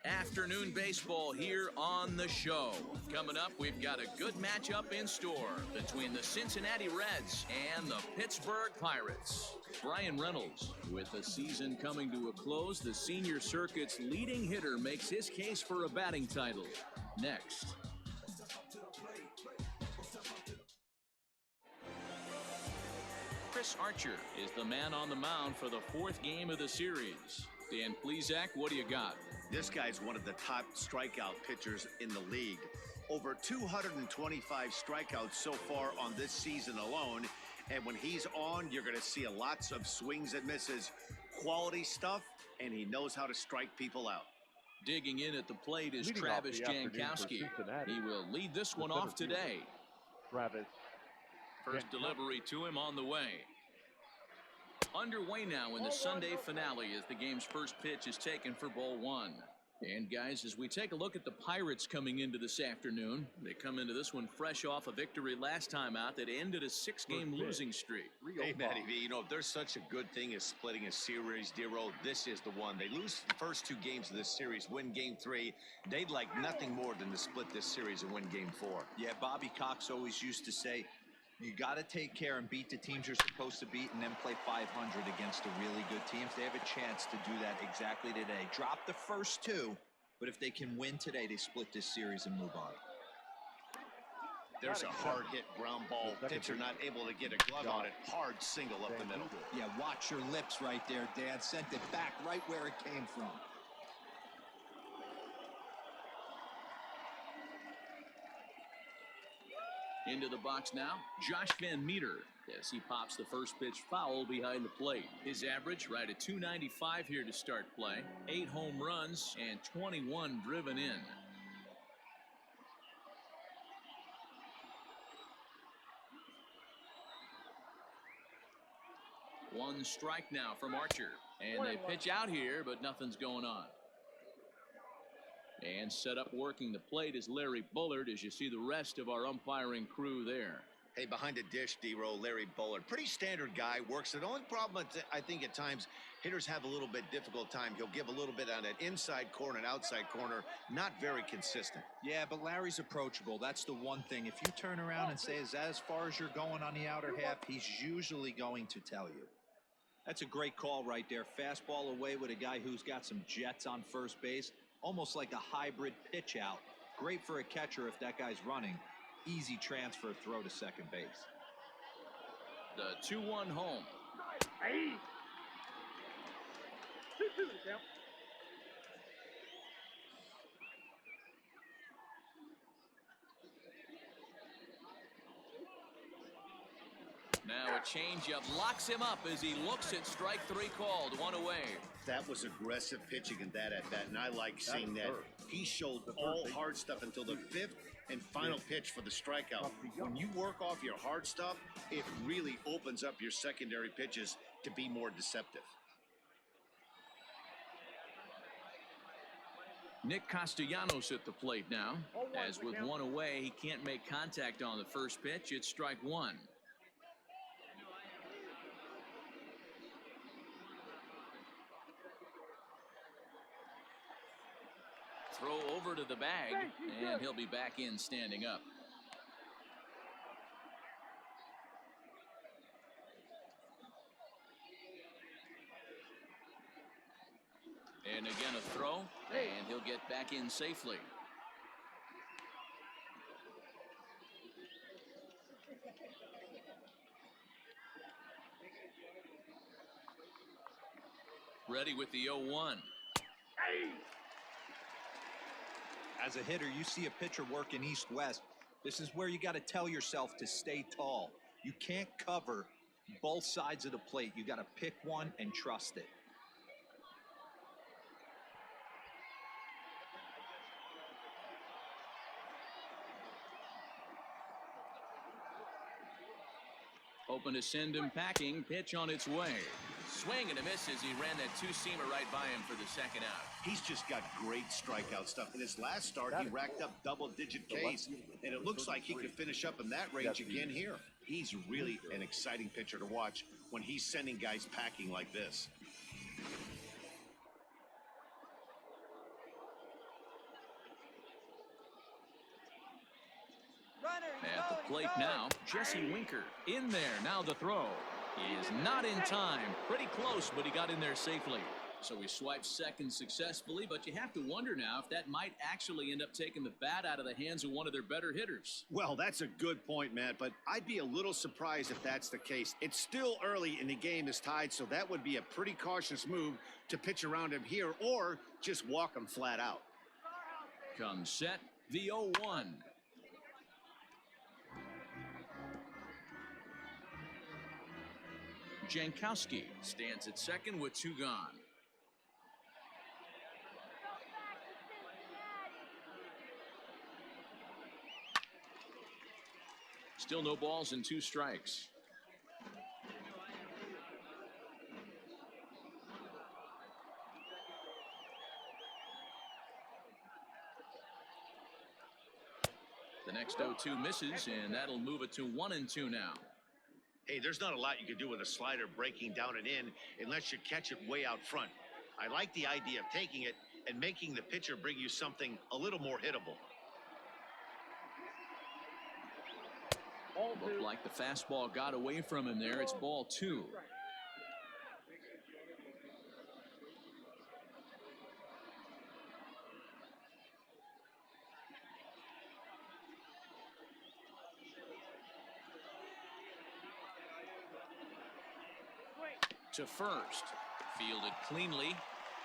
Afternoon baseball here on the show. Coming up, we've got a good matchup in store between the Cincinnati Reds and the Pittsburgh Pirates. Brian Reynolds, with the season coming to a close, the senior circuit's leading hitter makes his case for a batting title. Next. Chris Archer is the man on the mound for the fourth game of the series. Dan Plesac, what do you got? This guy's one of the top strikeout pitchers in the league. Over 225 strikeouts so far on this season alone. And when he's on, you're going to see lots of swings and misses. Quality stuff, and he knows how to strike people out. Digging in at the plate is Travis Jankowski. He will lead this one off today. Travis. First delivery to him on the way. Underway now in the Sunday finale as the game's first pitch is taken for ball one. And guys, as we take a look at the Pirates coming into this afternoon, they come into this one fresh off a victory last time out that ended a 6-game losing streak. Hey, Matty V, you know, if there's such a good thing as splitting a series, Dero, this is the one. They lose the first 2 games of this series, win game 3. They'd like nothing more than to split this series and win game 4. Yeah, Bobby Cox always used to say, you got to take care and beat the teams you're supposed to beat and then play 500 against the really good teams. They have a chance to do that exactly today. Drop the first 2, but if they can win today, they split this series and move on. There's a hard hit ground ball. Pitcher not able to get a glove on it. Hard single up the middle. Yeah, watch your lips right there, Dad. Sent it back right where it came from. Into the box now, Josh Van Meter, as he pops the first pitch foul behind the plate. His average right at .295 here to start play. 8 home runs and 21 driven in. One strike now from Archer. And they pitch out here, but nothing's going on. And set up working the plate is Larry Bullard as you see the rest of our umpiring crew there. Hey, behind the dish, D-Row, Larry Bullard. Pretty standard guy, works it. The only problem, I think at times, hitters have a little bit difficult time. He'll give a little bit on that inside corner and outside corner. Not very consistent. Yeah, but Larry's approachable. That's the one thing. If you turn around and say, is that as far as you're going on the outer half, he's usually going to tell you. That's a great call right there. Fastball away with a guy who's got some jets on first base. Almost like a hybrid pitch out. Great for a catcher if that guy's running. Easy transfer throw to second base. The 2-1 home. Hey. 2-2 count. Now a changeup locks him up as he looks at strike 3 called. 1 away. That was aggressive pitching in that at bat, and I like seeing that. He showed all hard stuff until the 5th and final pitch for the strikeout. When you work off your hard stuff, it really opens up your secondary pitches to be more deceptive. Nick Castellanos at the plate now. As with 1 away, he can't make contact on the first pitch. It's strike 1. Throw over to the bag, and he'll be back in standing up. And again a throw, and he'll get back in safely. Ready with the 0-1. As a hitter, you see a pitcher working east-west. This is where you got to tell yourself to stay tall. You can't cover both sides of the plate. You got to pick one and trust it. Hoping to send him packing. Pitch on its way. Swing and a miss as he ran that 2-seamer right by him for the second out. He's just got great strikeout stuff. In his last start, he racked up double-digit Ks, and it looks like he could finish up in that range again here. He's really an exciting pitcher to watch when he's sending guys packing like this. plate now, Jesse Winker. In there, now the throw. He is not in time. Pretty close, but he got in there safely. So he swipes second successfully, but you have to wonder now if that might actually end up taking the bat out of the hands of one of their better hitters. Well, that's a good point, Matt, but I'd be a little surprised if that's the case. It's still early and the game is tied, so that would be a pretty cautious move to pitch around him here or just walk him flat out. Comes set, the 0-1. Jankowski stands at second with 2 gone. Still no balls and 2 strikes. The next 0-2 misses, and that'll move it to 1-2 now. Hey, there's not a lot you can do with a slider breaking down and in unless you catch it way out front. I like the idea of taking it and making the pitcher bring you something a little more hittable. Looked like the fastball got away from him there. It's ball 2. To first, fielded cleanly,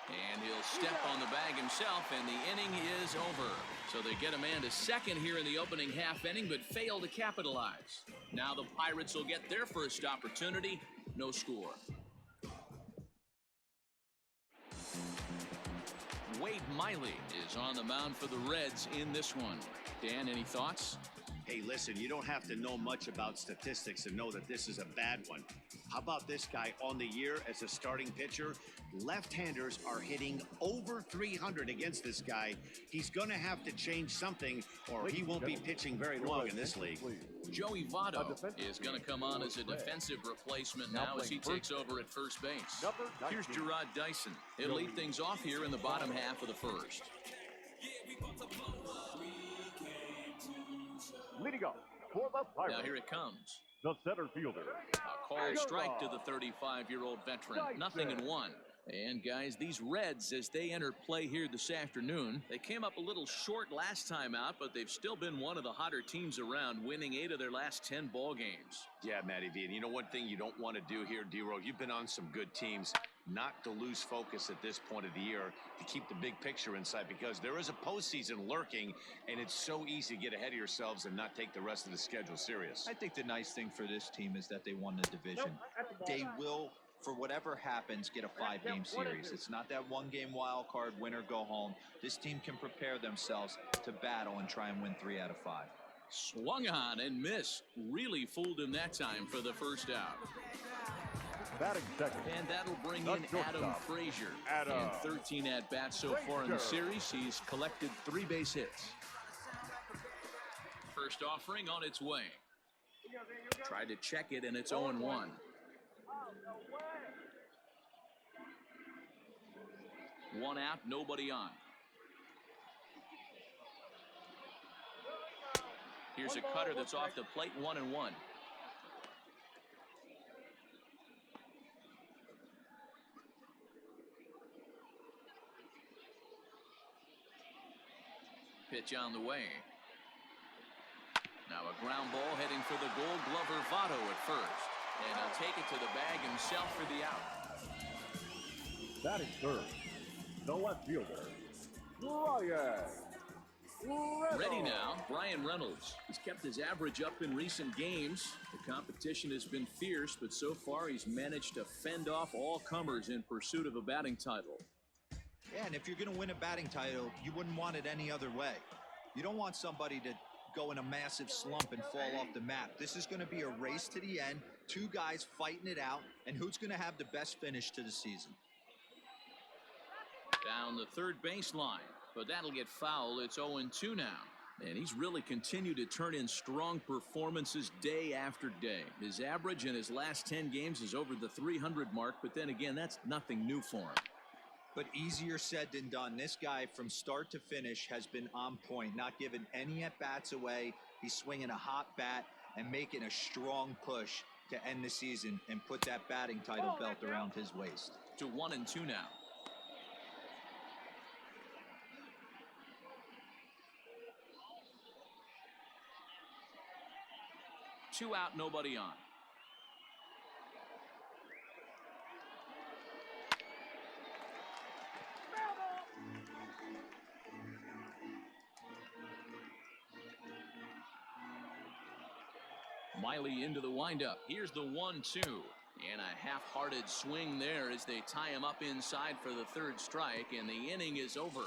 and he'll step on the bag himself, and the inning is over. So they get a man to second here in the opening half inning, but fail to capitalize. Now the Pirates will get their first opportunity. No score. Wade Miley is on the mound for the Reds in this one. Dan, any thoughts? Hey, listen, you don't have to know much about statistics to know that this is a bad one. How about this guy on the year as a starting pitcher? Left-handers are hitting over 300 against this guy. He's going to have to change something or he won't be pitching very long in this league. Joey Votto is going to come on as a defensive replacement now as he takes over at first base. Here's Gerard Dyson. He'll lead things off here in the bottom half of the first. Leading up for the Pirates. Now here it comes. The center fielder. A called strike to the 35-year-old veteran. Nothing in 1. And guys, these Reds, as they enter play here this afternoon, they came up a little short last time out, but they've still been one of the hotter teams around, winning 8 of their last 10 ball games. Yeah, Matty V. And you know one thing you don't want to do here, D-Row, you've been on some good teams, not to lose focus at this point of the year, to keep the big picture in sight, because there is a postseason lurking, and it's so easy to get ahead of yourselves and not take the rest of the schedule serious. I think the nice thing for this team is that they won the division. They will, for whatever happens, get a 5-game series. It's not that 1-game wild card, win or go home. This team can prepare themselves to battle and try and win 3 out of 5. Swung on and missed. Really fooled him that time for the first out. Batting second. And that'll bring in Adam Frazier. In 13 at-bats so far in the series, he's collected 3 base hits. First offering on its way. Tried to check it, and it's 0-1. One out, nobody on. Here's a cutter that's off the plate, 1-1. Pitch on the way. Now a ground ball heading for the Gold Glover Votto at first. And he'll take it to the bag himself for the out. Batting third. The left fielder, Brian Reynolds. Ready now, Brian Reynolds. He's kept his average up in recent games. The competition has been fierce, but so far he's managed to fend off all comers in pursuit of a batting title. Yeah, and if you're going to win a batting title, you wouldn't want it any other way. You don't want somebody to go in a massive slump and fall off the map. This is going to be a race to the end, 2 guys fighting it out, and who's going to have the best finish to the season? Down the third baseline, but that'll get foul. It's 0-2 now. And he's really continued to turn in strong performances day after day. His average in his last 10 games is over the 300 mark, but then again, that's nothing new for him. But easier said than done. This guy from start to finish has been on point, not giving any at-bats away. He's swinging a hot bat, and making a strong push to end the season and put that batting title belt around his waist. To 1-2 now. Two out, nobody on. Miley into the windup. Here's the 1-2. And a half-hearted swing there as they tie him up inside for the third strike, and the inning is over.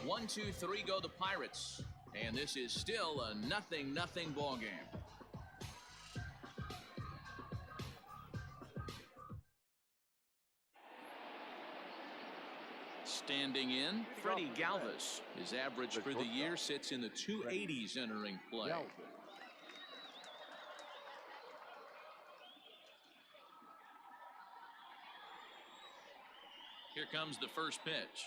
1-2-3 go the Pirates. And this is still a 0-0 ball game. Standing in, Freddie Galvis. His average for the year sits in the 280s entering play. Here comes the first pitch.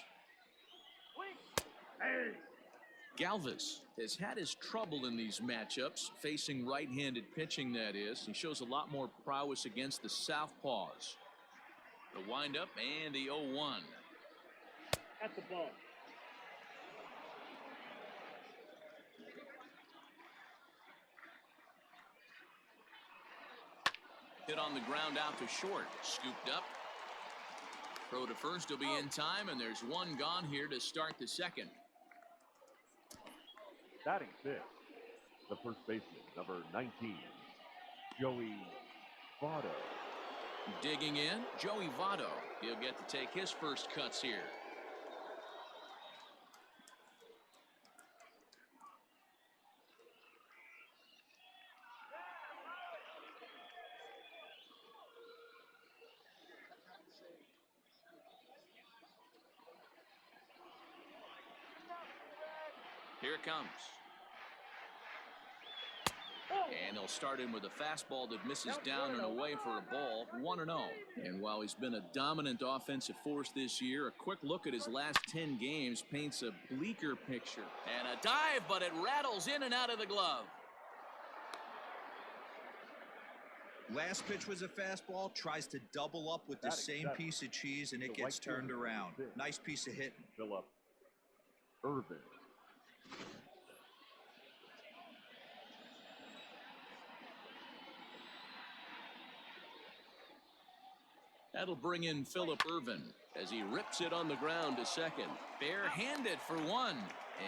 Galvis has had his trouble in these matchups, facing right-handed pitching, that is. He shows a lot more prowess against the southpaws. The windup and the 0-1. At the ball. Hit on the ground out to short. Scooped up. Throw to first will be in time, and there's one gone here to start the second. Batting fifth, the first baseman, number 19, Joey Votto. Digging in, Joey Votto. He'll get to take his first cuts here. Here it comes. And he'll start in with a fastball that misses down and away for a ball. 1-0. And while he's been a dominant offensive force this year, a quick look at his last 10 games paints a bleaker picture. And a dive, but it rattles in and out of the glove. Last pitch was a fastball, tries to double up with the same piece of cheese, and it gets turned around. Nice piece of hitting. Philip Irvin. That'll bring in Philip Irvin as he rips it on the ground to second. Barehanded for one.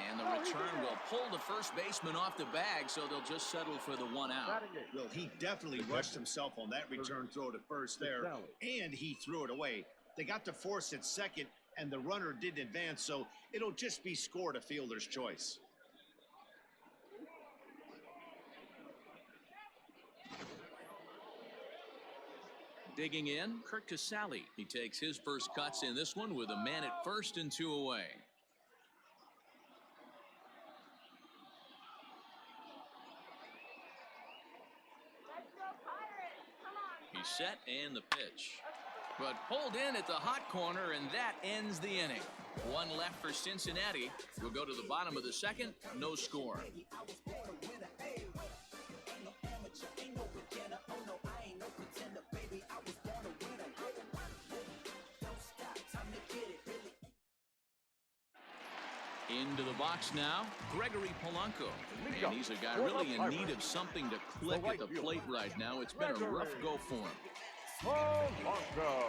And the return will pull the first baseman off the bag, so they'll just settle for the one out. Well, he definitely rushed himself on that return throw to first there, and he threw it away. They got to force it second, and the runner didn't advance, so it'll just be scored a fielder's choice. Digging in, Kurt Casale. He takes his first cuts in this one with a man at first and two away. He's set and the pitch. But pulled in at the hot corner, and that ends the inning. One left for Cincinnati. We'll go to the bottom of the second. No score. Into the box now, Gregory Polanco. And he's a guy really in need of something to click at the plate right now. It's been a rough go for him. Polanco.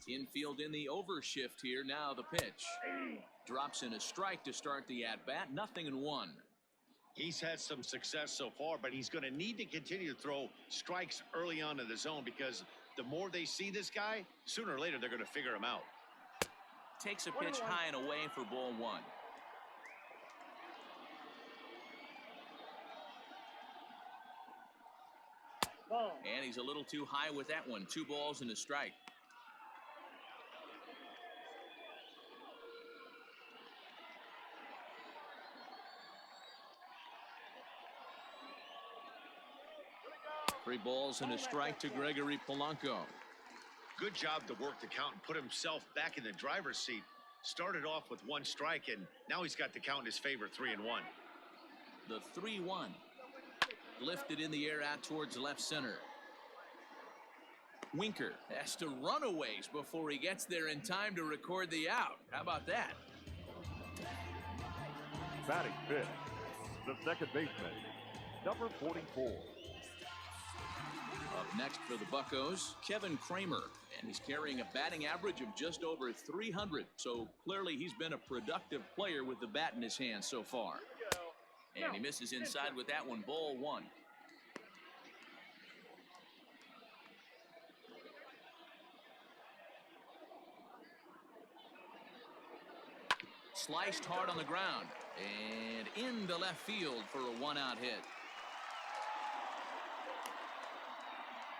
Infield in the overshift here. Now the pitch. Drops in a strike to start the at-bat. 0-1. He's had some success so far, but he's going to need to continue to throw strikes early on in the zone, because the more they see this guy, sooner or later they're going to figure him out. Takes a pitch high and away for ball one. And he's a little too high with that one. 2 balls and a strike. Three balls and a strike to Gregory Polanco. Good job to work the count and put himself back in the driver's seat. Started off with 1 strike, and now he's got the count in his favor, 3-1. The 3-1. Lifted in the air out towards left center. Winker has to run a ways before he gets there in time to record the out. How about that? Batting fifth, the second baseman, number 44. Up next for the Buccos, Kevin Kramer. And he's carrying a batting average of just over 300. So clearly he's been a productive player with the bat in his hand so far. And he misses inside with that one, ball 1. Sliced hard on the ground and into left field for a 1-out hit.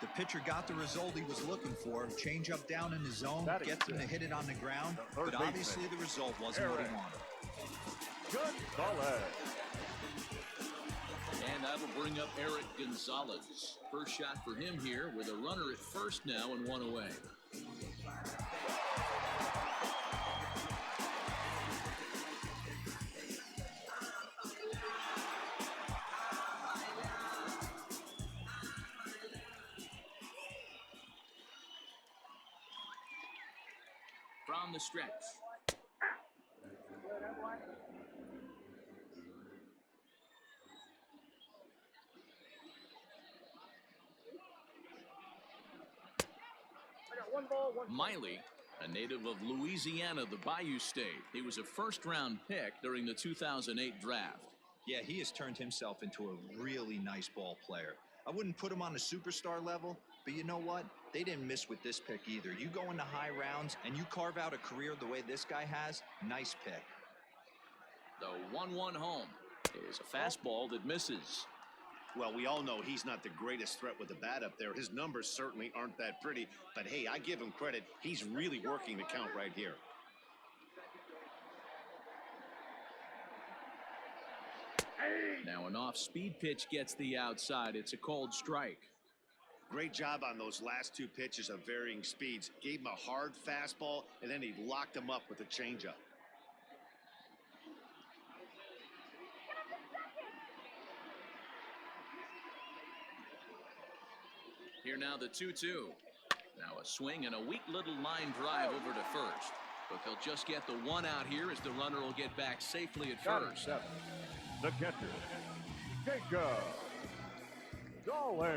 The pitcher got the result he was looking for. Change up down in the zone, gets him to hit it on the ground, but obviously the result wasn't what he wanted. Gonzalez. And that'll bring up Eric Gonzalez. First shot for him here with a runner at first now and 1 away. From the stretch. Miley, a native of Louisiana, the Bayou State. He was a first-round pick during the 2008 draft. Yeah, he has turned himself into a really nice ball player. I wouldn't put him on a superstar level, but you know what? They didn't miss with this pick either. You go into high rounds and you carve out a career the way this guy has, nice pick. The 1-1 home is a fastball that misses. Well, we all know he's not the greatest threat with the bat up there. His numbers certainly aren't that pretty, but hey, I give him credit. He's really working the count right here. Now an off-speed pitch gets the outside. It's a called strike. Great job on those last 2 pitches of varying speeds. Gave him a hard fastball, and then he locked him up with a changeup. Here now the 2-2. Now a swing and a weak little line drive over to first. But they'll just get the 1 out here as the runner will get back safely at first. 7. The catcher, Jacob Stallings.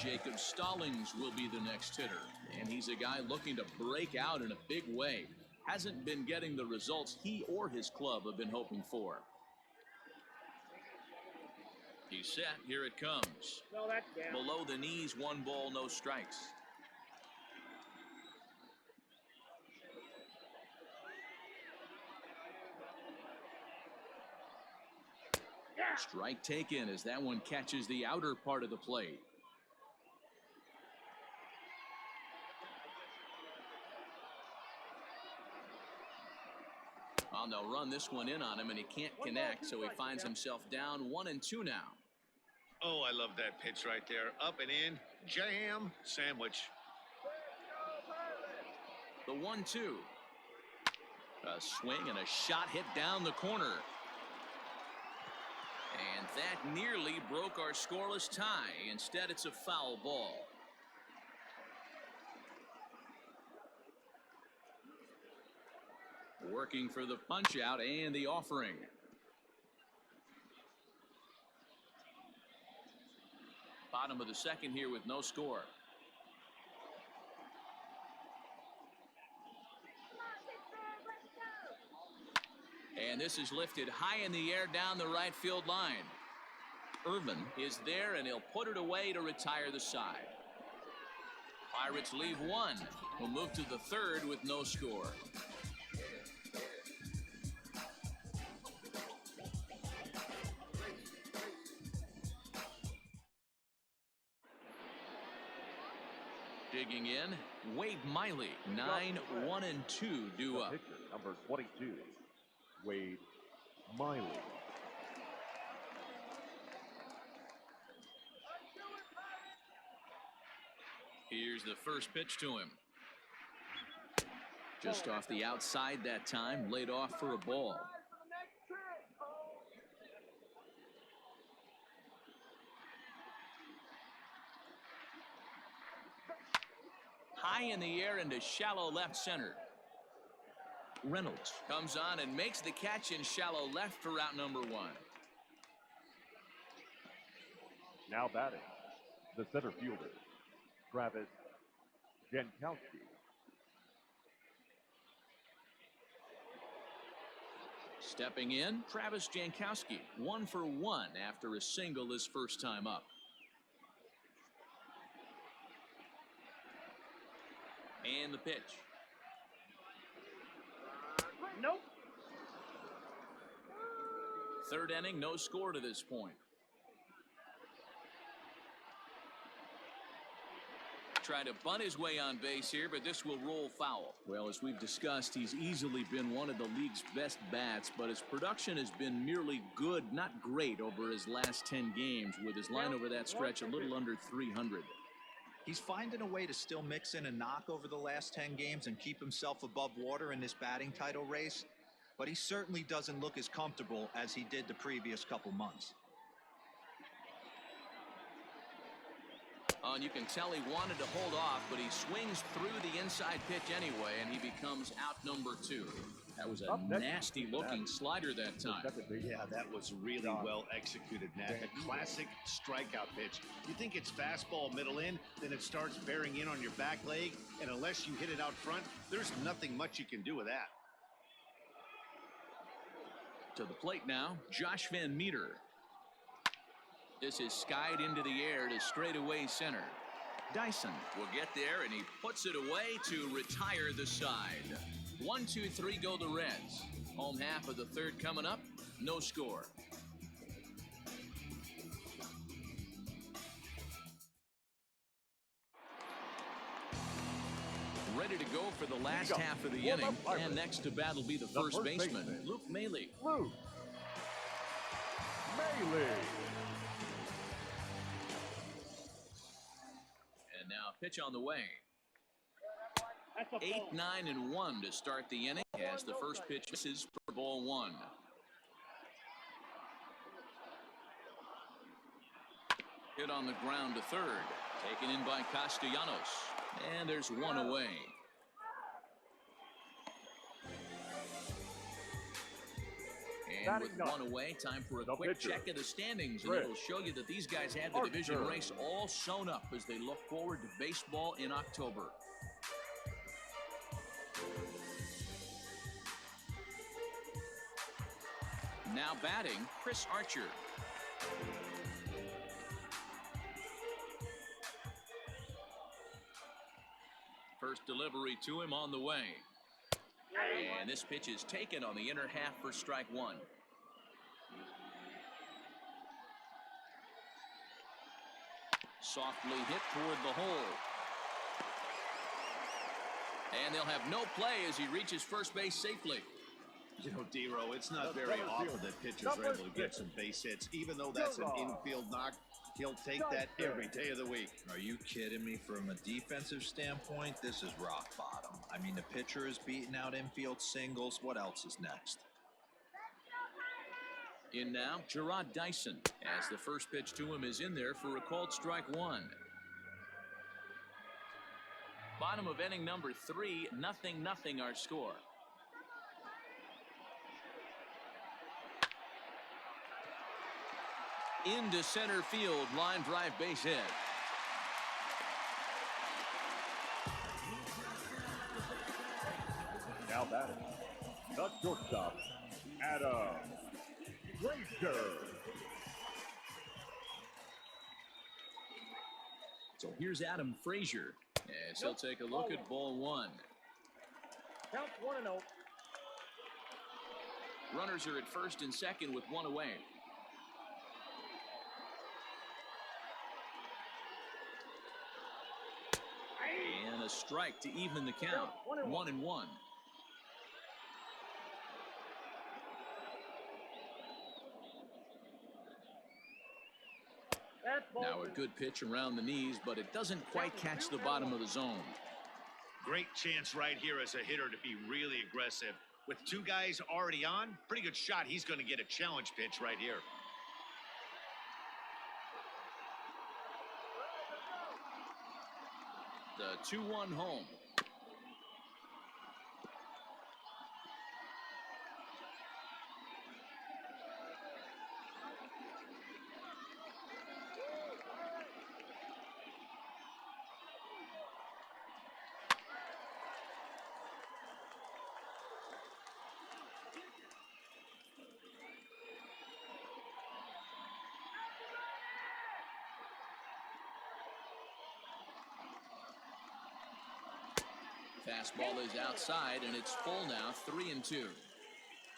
Jacob Stallings will be the next hitter. And he's a guy looking to break out in a big way. Hasn't been getting the results he or his club have been hoping for. He's set. Here it comes. Below the knees, 1 ball, no strikes. Strike taken as that one catches the outer part of the plate. Well, they'll run this one in on him, and he can't connect, so he finds himself down 1-2 now. Oh, I love that pitch right there. Up and in, jam, sandwich. The 1-2. A swing and a shot hit down the corner. And that nearly broke our scoreless tie. Instead, it's a foul ball. Working for the punch out and the offering. Bottom of the second here with no score. And this is lifted high in the air down the right field line. Irvin is there, and he'll put it away to retire the side. Pirates leave 1. We'll move to the 3rd with no score. Digging in, Wade Miley, 9-1-2 due up. Pitcher, number 22, Wade Miley. Here's the first pitch to him. Just off the outside that time, laid off for a ball. High in the air into shallow left center. Reynolds comes on and makes the catch in shallow left for route number 1. Now batting, the center fielder, Travis Jankowski. Stepping in, Travis Jankowski, 1 for 1 after a single his first time up. And the pitch. Nope. Third inning, no score to this point. Try to bunt his way on base here, but this will roll foul. Well, as we've discussed, he's easily been one of the league's best bats, but his production has been merely good, not great, over his last 10 games, with his line over that stretch a little under 300. He's finding a way to still mix in a knock over the last 10 games and keep himself above water in this batting title race, but he certainly doesn't look as comfortable as he did the previous couple months. And you can tell he wanted to hold off, but he swings through the inside pitch anyway, and he becomes out number 2. That was a nasty-looking slider that time. Yeah, that was really well executed, Matt. A classic strikeout pitch. You think it's fastball middle in, then it starts bearing in on your back leg, and unless you hit it out front, there's nothing much you can do with that. To the plate now, Josh Van Meter. This is skied into the air to straightaway center. Dyson will get there, and he puts it away to retire the side. 1, 2, 3 go the Reds. Home half of the third coming up. No score. Ready to go for the last half of the inning. And next to bat will be the first baseman, Luke Maile. Luke Maile. And now pitch on the way. 8, 9, and 1 to start the inning as the first pitch misses for ball 1. Hit on the ground to third. Taken in by Castellanos. And there's one away. And with one away, time for a quick check of the standings, and it'll show you that these guys had the division race all sewn up as they look forward to baseball in October. Now batting, Chris Archer. First delivery to him on the way. And this pitch is taken on the inner half for strike 1. Softly hit toward the hole. And they'll have no play as he reaches first base safely. You know, D-Row, it's not very often that pitchers are able to get some base hits. Even though that's an infield knock, he'll take that every day of the week. Are you kidding me? From a defensive standpoint, this is rock bottom. I mean, the pitcher is beating out infield singles. What else is next? In now, Gerard Dyson, as the first pitch to him is in there for a called strike 1. Bottom of inning number 3, 0-0 our score. Into center field, line drive base hit. Now batting, the shortstop, Adam Frazier. So here's Adam Frazier, as he'll take a look at ball 1. Count 1-0. Runners are at first and second with one away. And a strike to even the count. 1-1. Now a good pitch around the knees, but it doesn't quite catch the bottom of the zone. Great chance right here as a hitter to be really aggressive. With two guys already on, pretty good shot. He's going to get a challenge pitch right here. The 2-1 home. Fastball is outside, and it's full now, 3-2.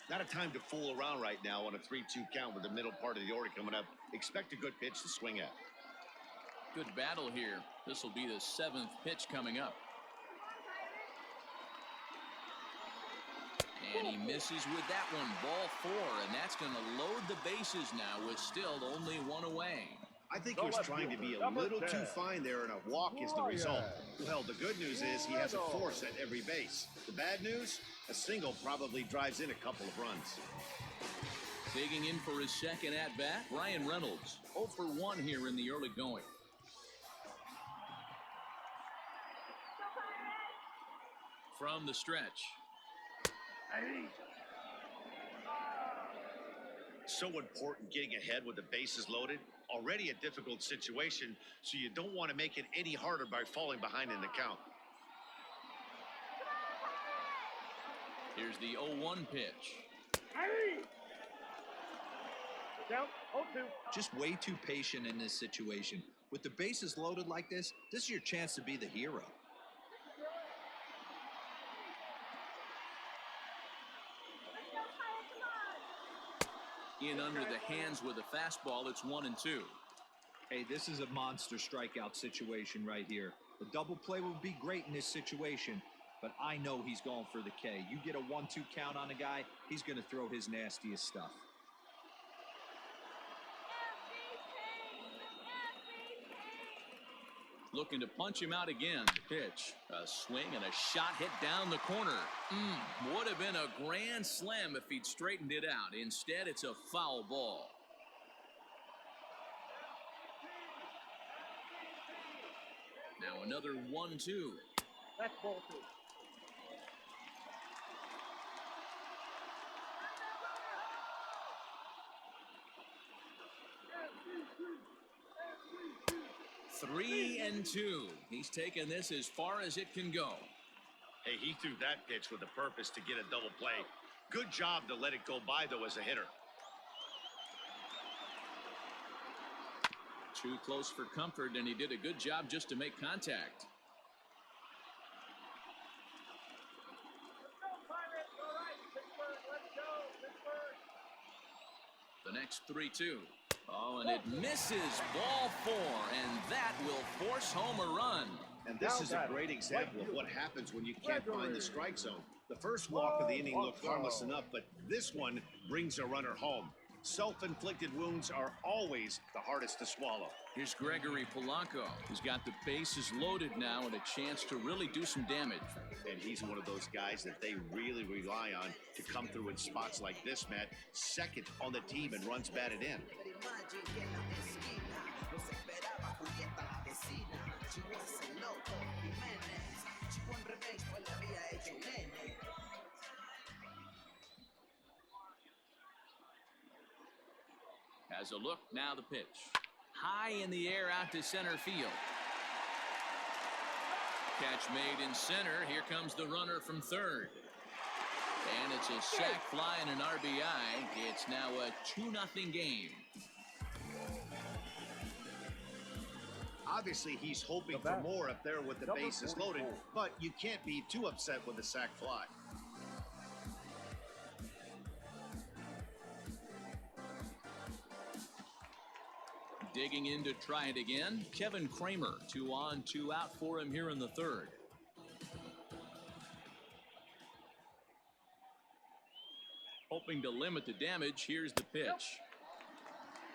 Not a time to fool around right now on a 3-2 count with the middle part of the order coming up. Expect a good pitch to swing at. Good battle here. This will be the 7th pitch coming up. And he misses with that one. Ball 4, and that's going to load the bases now with still only one away. I think he was trying to be a little too fine there, and a walk is the result. Well, the good news is he has a force at every base. The bad news, a single probably drives in a couple of runs. Digging in for his second at-bat, Brian Reynolds. 0 for 1 here in the early going. From the stretch. So important getting ahead with the bases loaded. Already a difficult situation, so you don't want to make it any harder by falling behind in the count. Here's the 0-1 pitch. Down 0-2. Just way too patient in this situation. With the bases loaded like this is your chance to be the hero. In under the hands with a fastball, it's 1-2. Hey, this is a monster strikeout situation right here. The double play would be great in this situation, but I know he's going for the K. You get a 1-2 count on a guy, he's going to throw his nastiest stuff. Looking to punch him out again. The pitch. A swing and a shot hit down the corner. Would have been a grand slam if he'd straightened it out. Instead, it's a foul ball. Now another 1-2. That's ball 2. Three and 2. He's taken this as far as it can go. Hey, he threw that pitch with a purpose to get a double play. Good job to let it go by, though, as a hitter. Too close for comfort, and he did a good job just to make contact. Let's go, Pirates. All right, Pittsburgh. Let's go, Pittsburgh. The next 3-2. Oh, and it misses. Ball 4, and that will force home a run. And this is a great example of what happens when you can't find the strike zone. The first walk of the inning looked harmless enough, but this one brings a runner home. Self-inflicted wounds are always the hardest to swallow. Here's Gregory Polanco, who's got the bases loaded now and a chance to really do some damage. And he's one of those guys that they really rely on to come through in spots like this, Matt. Second on the team and runs batted in. Has a look, now the pitch. High in the air out to center field. Catch made in center. Here comes the runner from third. And it's a sac fly and an RBI. It's now a 2-0 game. Obviously, he's hoping for more up there with the bases loaded, but you can't be too upset with a sac fly. Digging in to try it again, Kevin Kramer. 2 on, 2 out for him here in the third. Hoping to limit the damage, here's the pitch.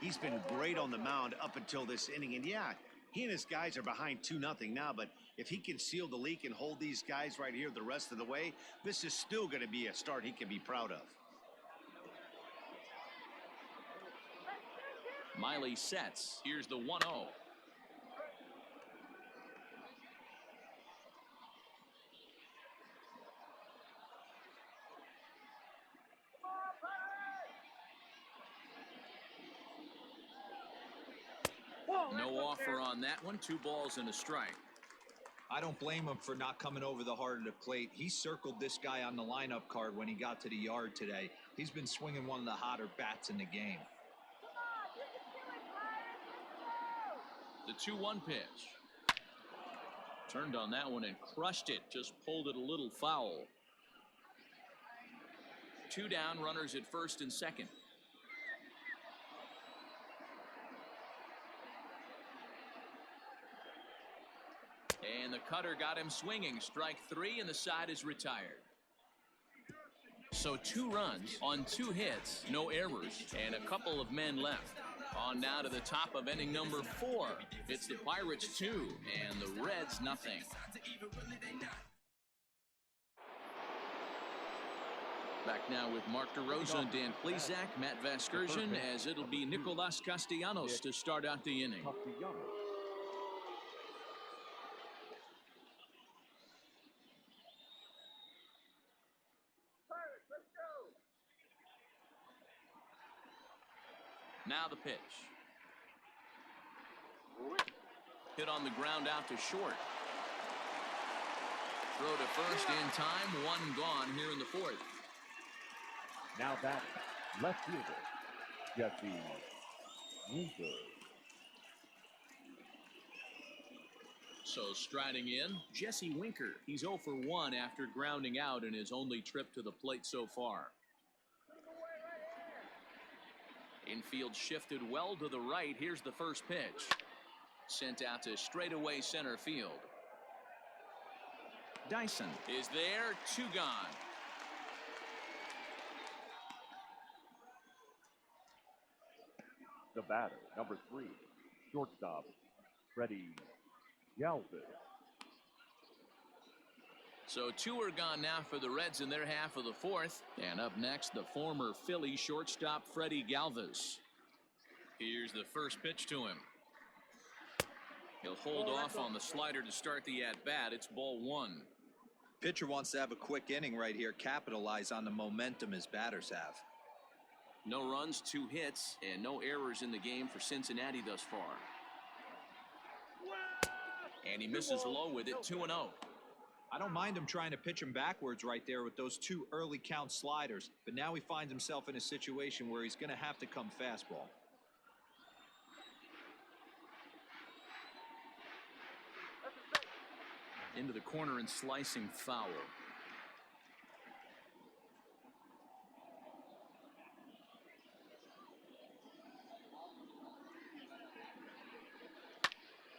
He's been great on the mound up until this inning, and yeah, he and his guys are behind 2-0 now, but If he can seal the leak and hold these guys right here the rest of the way, this is still going to be a start he can be proud of. Miley sets. Here's the 1-0. No offer on that one. 2 balls and a strike. I don't blame him for not coming over the heart of the plate. He circled this guy on the lineup card when he got to the yard today. He's been swinging one of the hotter bats in the game. The 2-1 pitch. Turned on that one and crushed it. Just pulled it a little foul. 2 down, runners at first and second. And the cutter got him swinging. Strike 3, and the side is retired. So 2 runs on 2 hits, no errors, and a couple of men left. On now to the top of inning number 4. It's the Pirates 2 and the Reds nothing. Back now with Mark DeRosa, Dan Plesac, Matt Vasgersian, as it'll be Nicolas Castellanos to start out the inning. Now the pitch. Hit on the ground out to short. Throw to first in time. 1 gone here in the 4th. Now that left fielder, Jesse Winker. So striding in, Jesse Winker. He's 0 for 1 after grounding out in his only trip to the plate so far. Infield shifted well to the right. Here's the first pitch. Sent out to straightaway center field. Dyson is there. 2 gone. The batter, number 3, shortstop, Freddie Galvis. So 2 are gone now for the Reds in their half of the 4th. And up next, the former Philly shortstop, Freddie Galvis. Here's the first pitch to him. He'll hold off on the slider to start the at-bat. It's ball 1. Pitcher wants to have a quick inning right here, capitalize on the momentum his batters have. No runs, 2 hits, and no errors in the game for Cincinnati thus far. And he misses low with it. 2-0. I don't mind him trying to pitch him backwards right there with those 2 early count sliders, but now he finds himself in a situation where he's going to have to come fastball. Into the corner and slicing foul.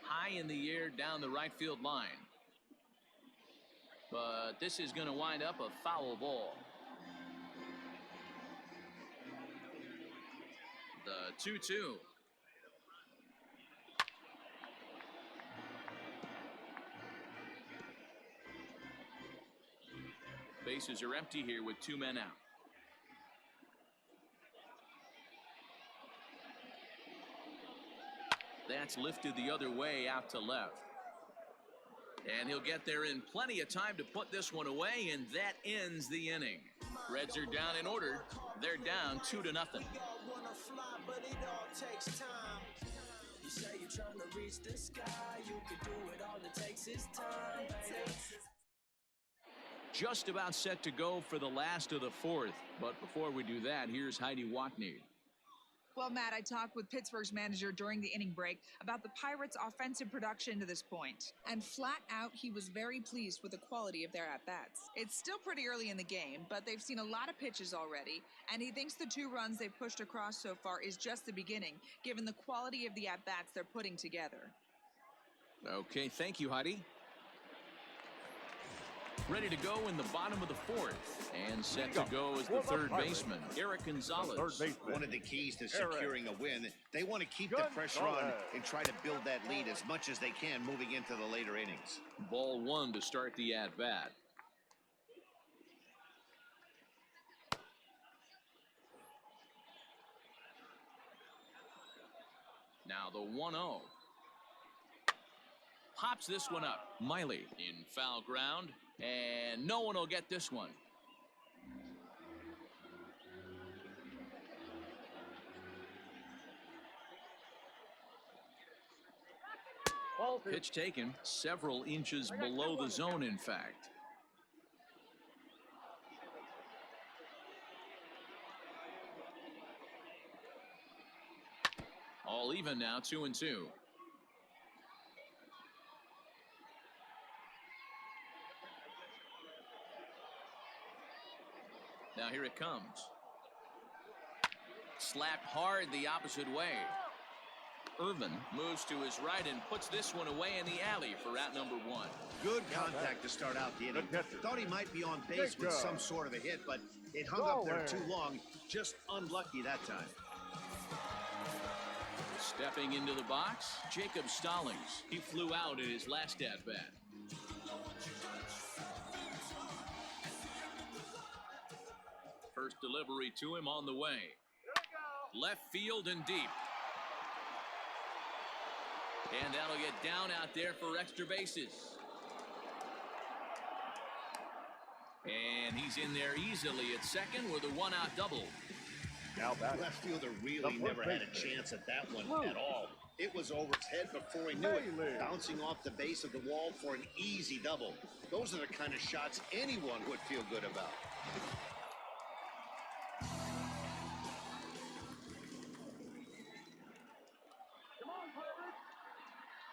High in the air down the right field line. But this is going to wind up a foul ball. The 2-2. Bases are empty here with 2 men out. That's lifted the other way out to left. And he'll get there in plenty of time to put this one away, and that ends the inning. Reds are down in order. They're down 2-0. Just about set to go for the last of the 4th. But before we do that, here's Heidi Watney. Well, Matt, I talked with Pittsburgh's manager during the inning break about the Pirates' offensive production to this point. And flat out, he was very pleased with the quality of their at-bats. It's still pretty early in the game, but they've seen a lot of pitches already, and he thinks the 2 runs they've pushed across so far is just the beginning, given the quality of the at-bats they're putting together. Okay, thank you, Heidi. Ready to go in the bottom of the fourth. And set to go is the third baseman, Eric Gonzalez. One of the keys to securing a win, they want to keep the pressure on and try to build that lead as much as they can moving into the later innings. Ball one to start the at-bat. Now the 1-0. Pops this one up. Miley in foul ground, and no one will get this one. Pitch taken several inches below the zone, in fact. All even now, 2-2. Now here it comes. Slapped hard the opposite way. Irvin moves to his right and puts this one away in the alley for out number one. Good contact to start out the inning. Thought he might be on base with some sort of a hit, but it hung up there too long. Just unlucky that time. Stepping into the box, Jacob Stallings. He flew out in his last at-bat. First delivery to him on the way. Left field and deep. And that'll get down out there for extra bases. And he's in there easily at second with a one-out double. Now that left fielder really never had a chance at that one at all. It was over his head before he knew it, bouncing off the base of the wall for an easy double. Those are the kind of shots anyone would feel good about.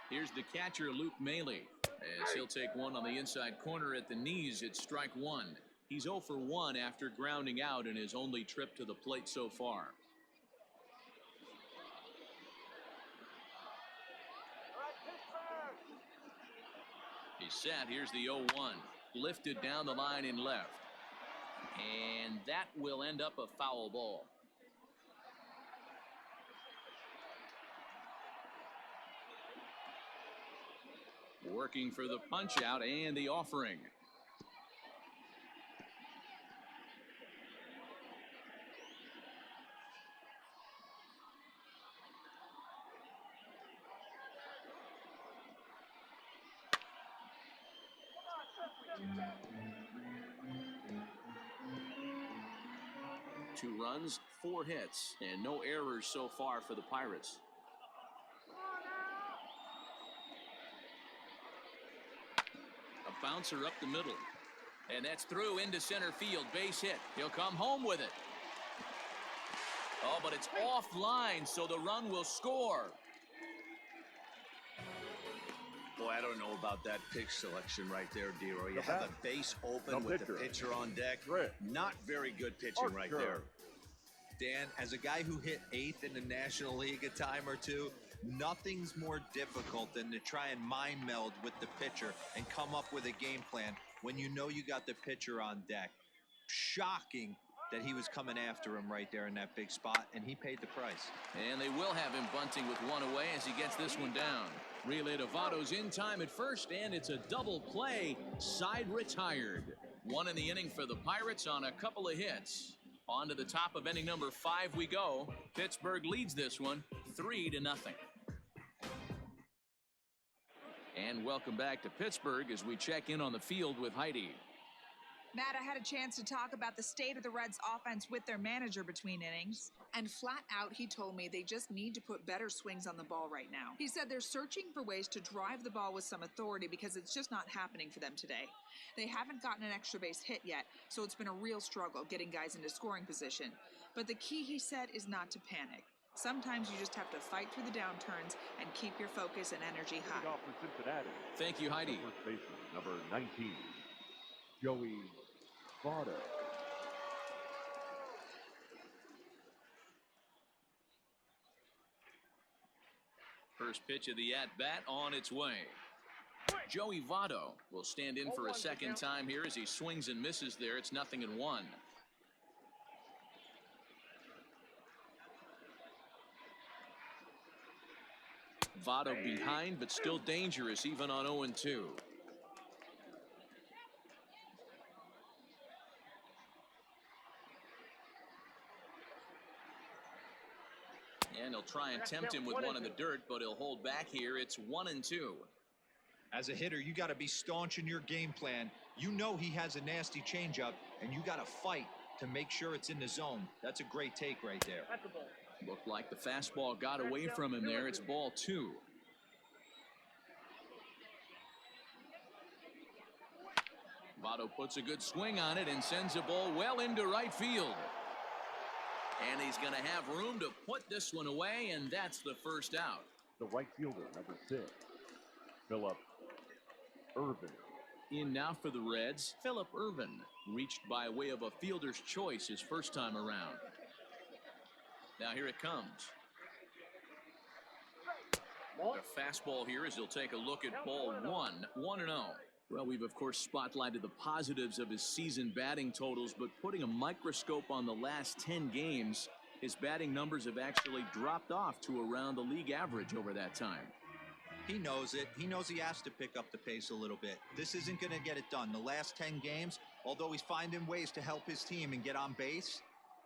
Here's the catcher, Luke Maley, as he'll take one on the inside corner at the knees. It's strike one. He's 0 for 1 after grounding out in his only trip to the plate so far. He's set. Here's the 0-1. Lifted down the line in left. And that will end up a foul ball. Working for the punch out and the offering. Two runs, 4 hits, and no errors so far for the Pirates. A bouncer up the middle. And that's through into center field. Base hit. He'll come home with it. Oh, but it's offline, so the run will score. Boy, I don't know about that pitch selection right there, D-Roy. You have a base open with the pitcher on deck. Not very good pitching right there. Dan, as a guy who hit 8th in the National League a time or two, nothing's more difficult than to try and mind meld with the pitcher and come up with a game plan when you know you got the pitcher on deck. Shocking that he was coming after him right there in that big spot, and he paid the price. And they will have him bunting with one away as he gets this one down. Relay to Votto's in time at first, and it's a double play. Side retired. One in the inning for the Pirates on a couple of hits. On to the top of inning number 5 we go. Pittsburgh leads this one 3-0. And welcome back to Pittsburgh as we check in on the field with Heidi. Matt, I had a chance to talk about the state of the Reds offense with their manager between innings. And flat out, he told me they just need to put better swings on the ball right now. He said they're searching for ways to drive the ball with some authority because it's just not happening for them today. They haven't gotten an extra base hit yet, so it's been a real struggle getting guys into scoring position. But the key, he said, is not to panic. Sometimes you just have to fight through the downturns and keep your focus and energy high. Off for Cincinnati. Thank you, Heidi. First baseman, number 19, Joey Votto. First pitch of the at-bat on its way. Joey Votto will stand in for a second time here as he swings and misses there. It's 0-1. Votto behind, but still dangerous even on 0-2. And he'll try and tempt him with one in the dirt, but he'll hold back here. It's 1-2. As a hitter, you got to be staunch in your game plan. You know he has a nasty changeup, and you got to fight to make sure it's in the zone. That's a great take right there. Looked like the fastball got away from him there. It's ball 2. Votto puts a good swing on it and sends the ball well into right field. And he's going to have room to put this one away, and that's the first out. The right fielder, number 6, Phillip Ervin. In now for the Reds, Phillip Ervin, reached by way of a fielder's choice his first time around. Now here it comes. The fastball here as he'll take a look at ball 1, 1-0. Well, we've of course spotlighted the positives of his season batting totals, but putting a microscope on the last 10 games, his batting numbers have actually dropped off to around the league average over that time. He knows it. He knows he has to pick up the pace a little bit. This isn't going to get it done. The last 10 games, although he's finding ways to help his team and get on base,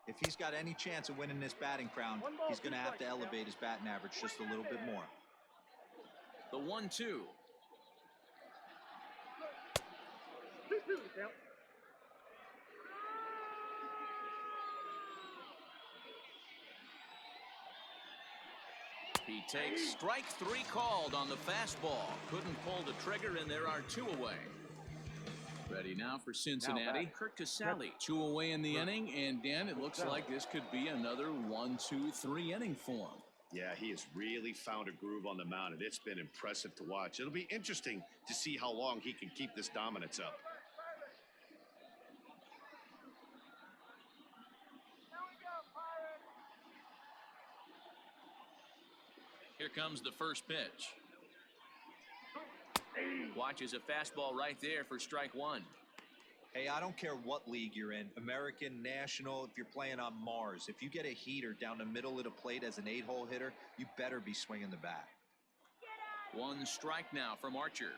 if he's got any chance of winning this batting crown, he's going to have to elevate his batting average just a little bit more. The 1-2. He takes strike 3 called on the fastball. Couldn't pull the trigger, and there are 2 away. Ready now for Cincinnati. Kirk Casale, 2 away in the inning, and Dan, it looks like this could be another 1-2-3 inning for him. Yeah, he has really found a groove on the mound, and it's been impressive to watch. It'll be interesting to see how long he can keep this dominance up. Here comes the first pitch. Watches a fastball right there for strike 1. Hey, I don't care what league you're in, American, National, if you're playing on Mars. If you get a heater down the middle of the plate as an 8-hole hitter, you better be swinging the bat. 1 strike now from Archer.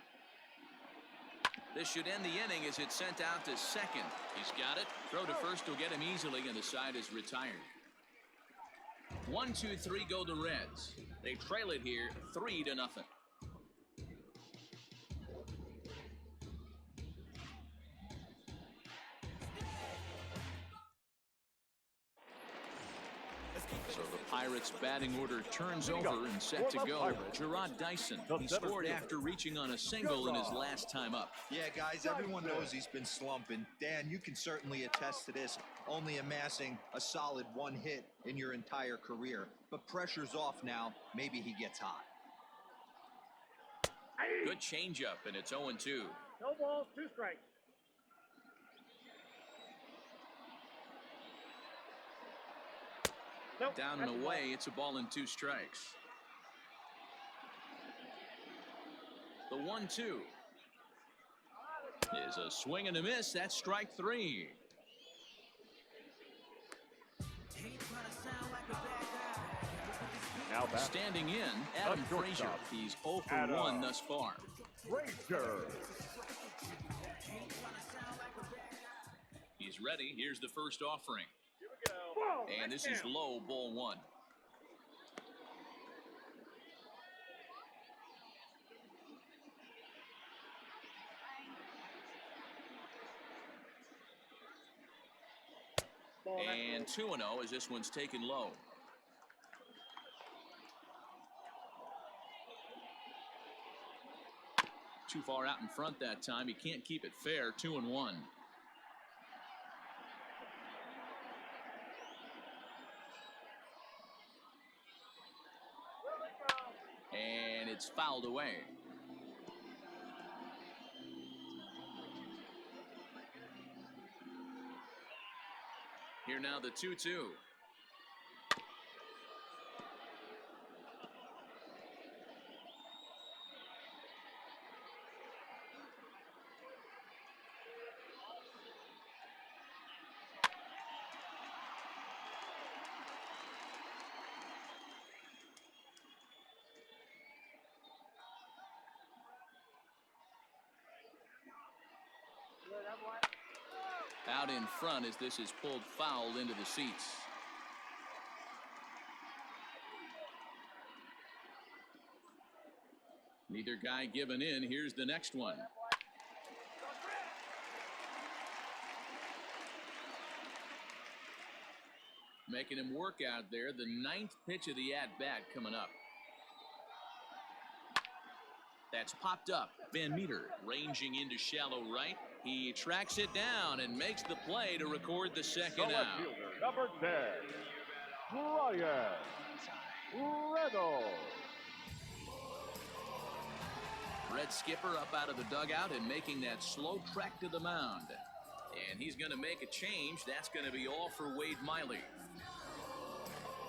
This should end the inning as it's sent out to second. He's got it. Throw to first will get him easily, and the side is retired. 1-2-3 go the Reds. They trail it here 3-0. So the Pirates batting order turns over and set to go. Gerard Dyson, he scored after reaching on a single in his last time up. Yeah, guys, everyone knows he's been slumping. Dan, you can certainly attest to this, only amassing a solid 1 hit in your entire career. But pressure's off now. Maybe he gets hot. Good changeup, and it's 0-2. No balls, 2 strikes. Nope, Down and away, it's a ball and 2 strikes. The 1-2 is a swing and a miss. That's strike 3. Now back. Standing in, Adam Frazier. He's 0 for 1 thus far. Frazier. He's ready. Here's the first offering. Here we go. And this is low, ball 1. And 2-0 as this one's taken low. Too far out in front that time. He can't keep it fair. 2-1. And it's fouled away. Here now the 2-2. out in front as this is pulled foul into the seats. Neither guy giving in. Here's the next one. Making him work out there. The 9th pitch of the at-bat coming up. That's popped up. Van Meter ranging into shallow right. He tracks it down and makes the play to record the second out. Fielder, number 10, Brian Reynolds. Red skipper up out of the dugout and making that slow trek to the mound. And he's going to make a change. That's going to be all for Wade Miley.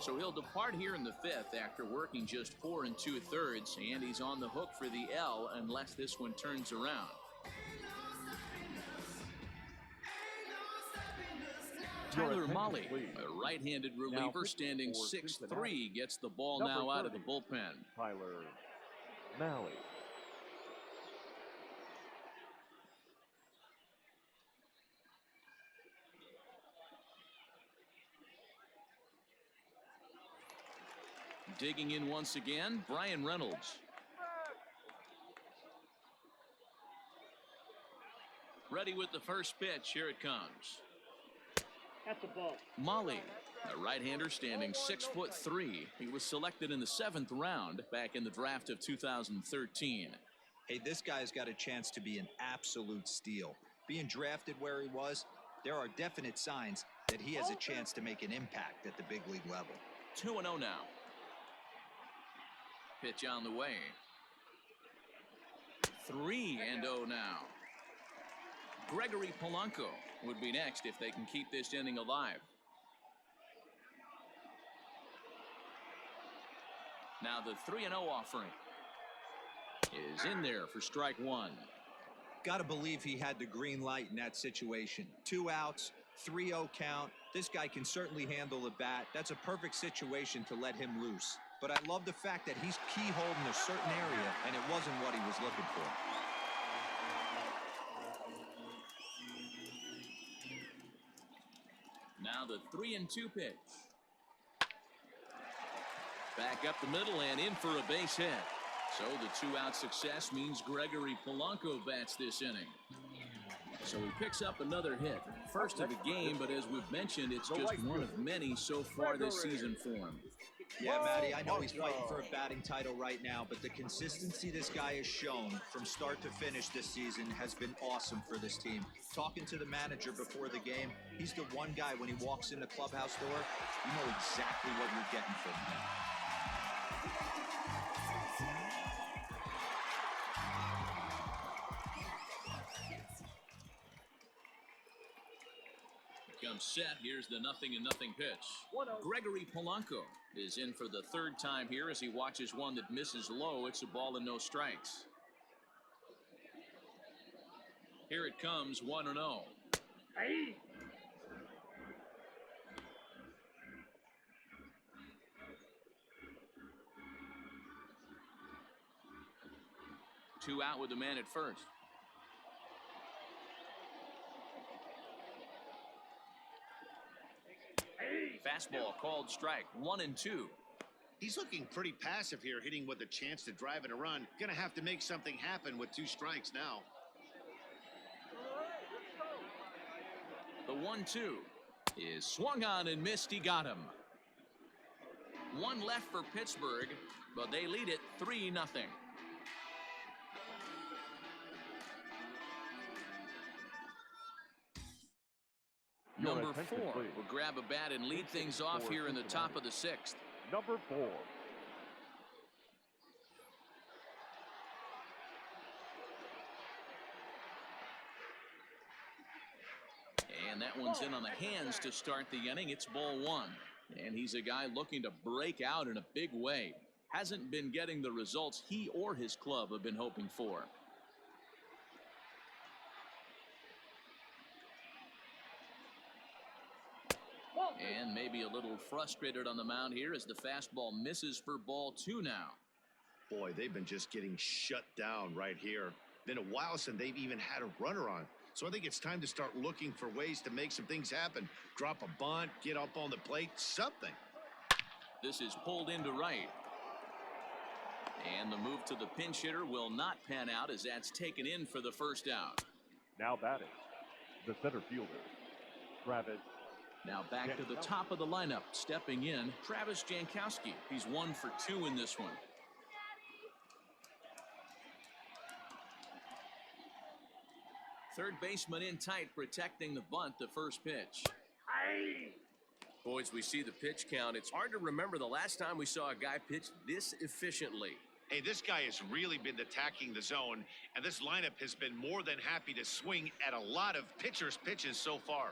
So he'll depart here in the 5th after working just 4 2/3, and he's on the hook for the L unless this one turns around. Tyler Mahle, a right-handed reliever standing 6'3", gets the ball now out of the bullpen. Tyler Mahle. Digging in once again, Brian Reynolds. Ready with the first pitch. Here it comes. That's a ball. Mahle, a right-hander standing 6'3". He was selected in the 7th round back in the draft of 2013. Hey, this guy's got a chance to be an absolute steal. Being drafted where he was, there are definite signs that he has a chance to make an impact at the big league level. 2-0 now. Pitch on the way. 3-0 now. Gregory Polanco would be next if they can keep this inning alive. Now the 3-0 offering is in there for strike 1. Got to believe he had the green light in that situation. 2 outs, 3-0 count. This guy can certainly handle the bat. That's a perfect situation to let him loose. But I love the fact that he's keyholed in a certain area, and it wasn't what he was looking for. Now the 3-2 pitch. Back up the middle and in for a base hit. So the 2-out success means Gregory Polanco bats this inning. So he picks up another hit. First of the game, but as we've mentioned, it's just one of many so far this season for him. Yeah, Matty, I know he's fighting for a batting title right now, but the consistency this guy has shown from start to finish this season has been awesome for this team. Talking to the manager before the game, he's the one guy when he walks in the clubhouse door, you know exactly what you're getting from him. Comes set. Here's the 0-0 pitch. Gregory Polanco is in for the 3rd time here as he watches one that misses low. It's a ball and no strikes. Here it comes, 1-0. Hey. Two out with the man at first. Fastball called strike. 1-2. He's looking pretty passive here, hitting with a chance to drive in a run. Gonna have to make something happen with 2 strikes now. The 1-2 is swung on and missed. He got him. 1 left for Pittsburgh, but they lead it 3-0. Number 4 will grab a bat and lead things off here in the top of the 6th. Number 4. And that one's in on the hands to start the inning. It's ball 1. And he's a guy looking to break out in a big way. Hasn't been getting the results he or his club have been hoping for. And maybe a little frustrated on the mound here as the fastball misses for ball 2 now. Boy, they've been just getting shut down right here. Been a while since they've even had a runner on. So I think it's time to start looking for ways to make some things happen. Drop a bunt, get up on the plate, something. This is pulled into right. And the move to the pinch hitter will not pan out as that's taken in for the first out. Now batting, the center fielder, Travis. Now back to the top of the lineup, stepping in, Travis Jankowski. He's 1 for 2 in this one. Third baseman in tight, protecting the bunt, the first pitch. Boys, we see the pitch count. It's hard to remember the last time we saw a guy pitch this efficiently. Hey, this guy has really been attacking the zone, and this lineup has been more than happy to swing at a lot of pitchers' pitches so far.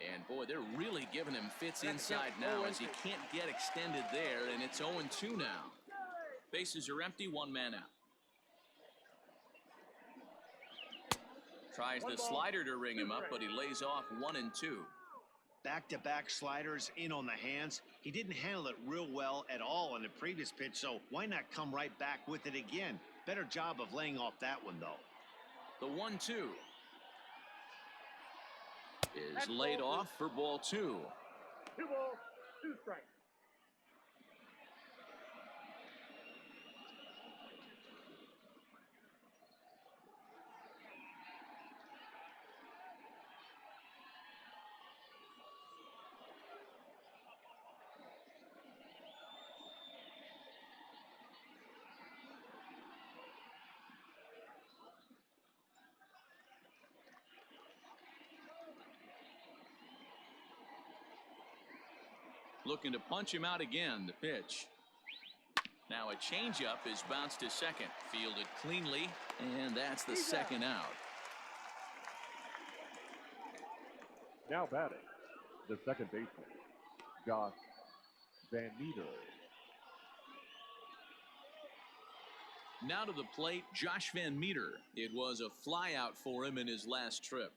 And boy, they're really giving him fits inside now as he can't get extended there, and it's 0-2 now. Bases are empty, 1 man out. Tries the slider to ring him up, but he lays off 1 and 2. Back-to-back sliders in on the hands. He didn't handle it real well at all on the previous pitch, so why not come right back with it again? Better job of laying off that one, though. The 1-2 is laid off for ball 2. 2 balls, 2 strikes. Looking to punch him out again, the pitch. Now a changeup is bounced to second, fielded cleanly, and that's the second out. Now batting, the second baseman, Josh Van Meter. Now to the plate, Josh Van Meter. It was a flyout for him in his last trip.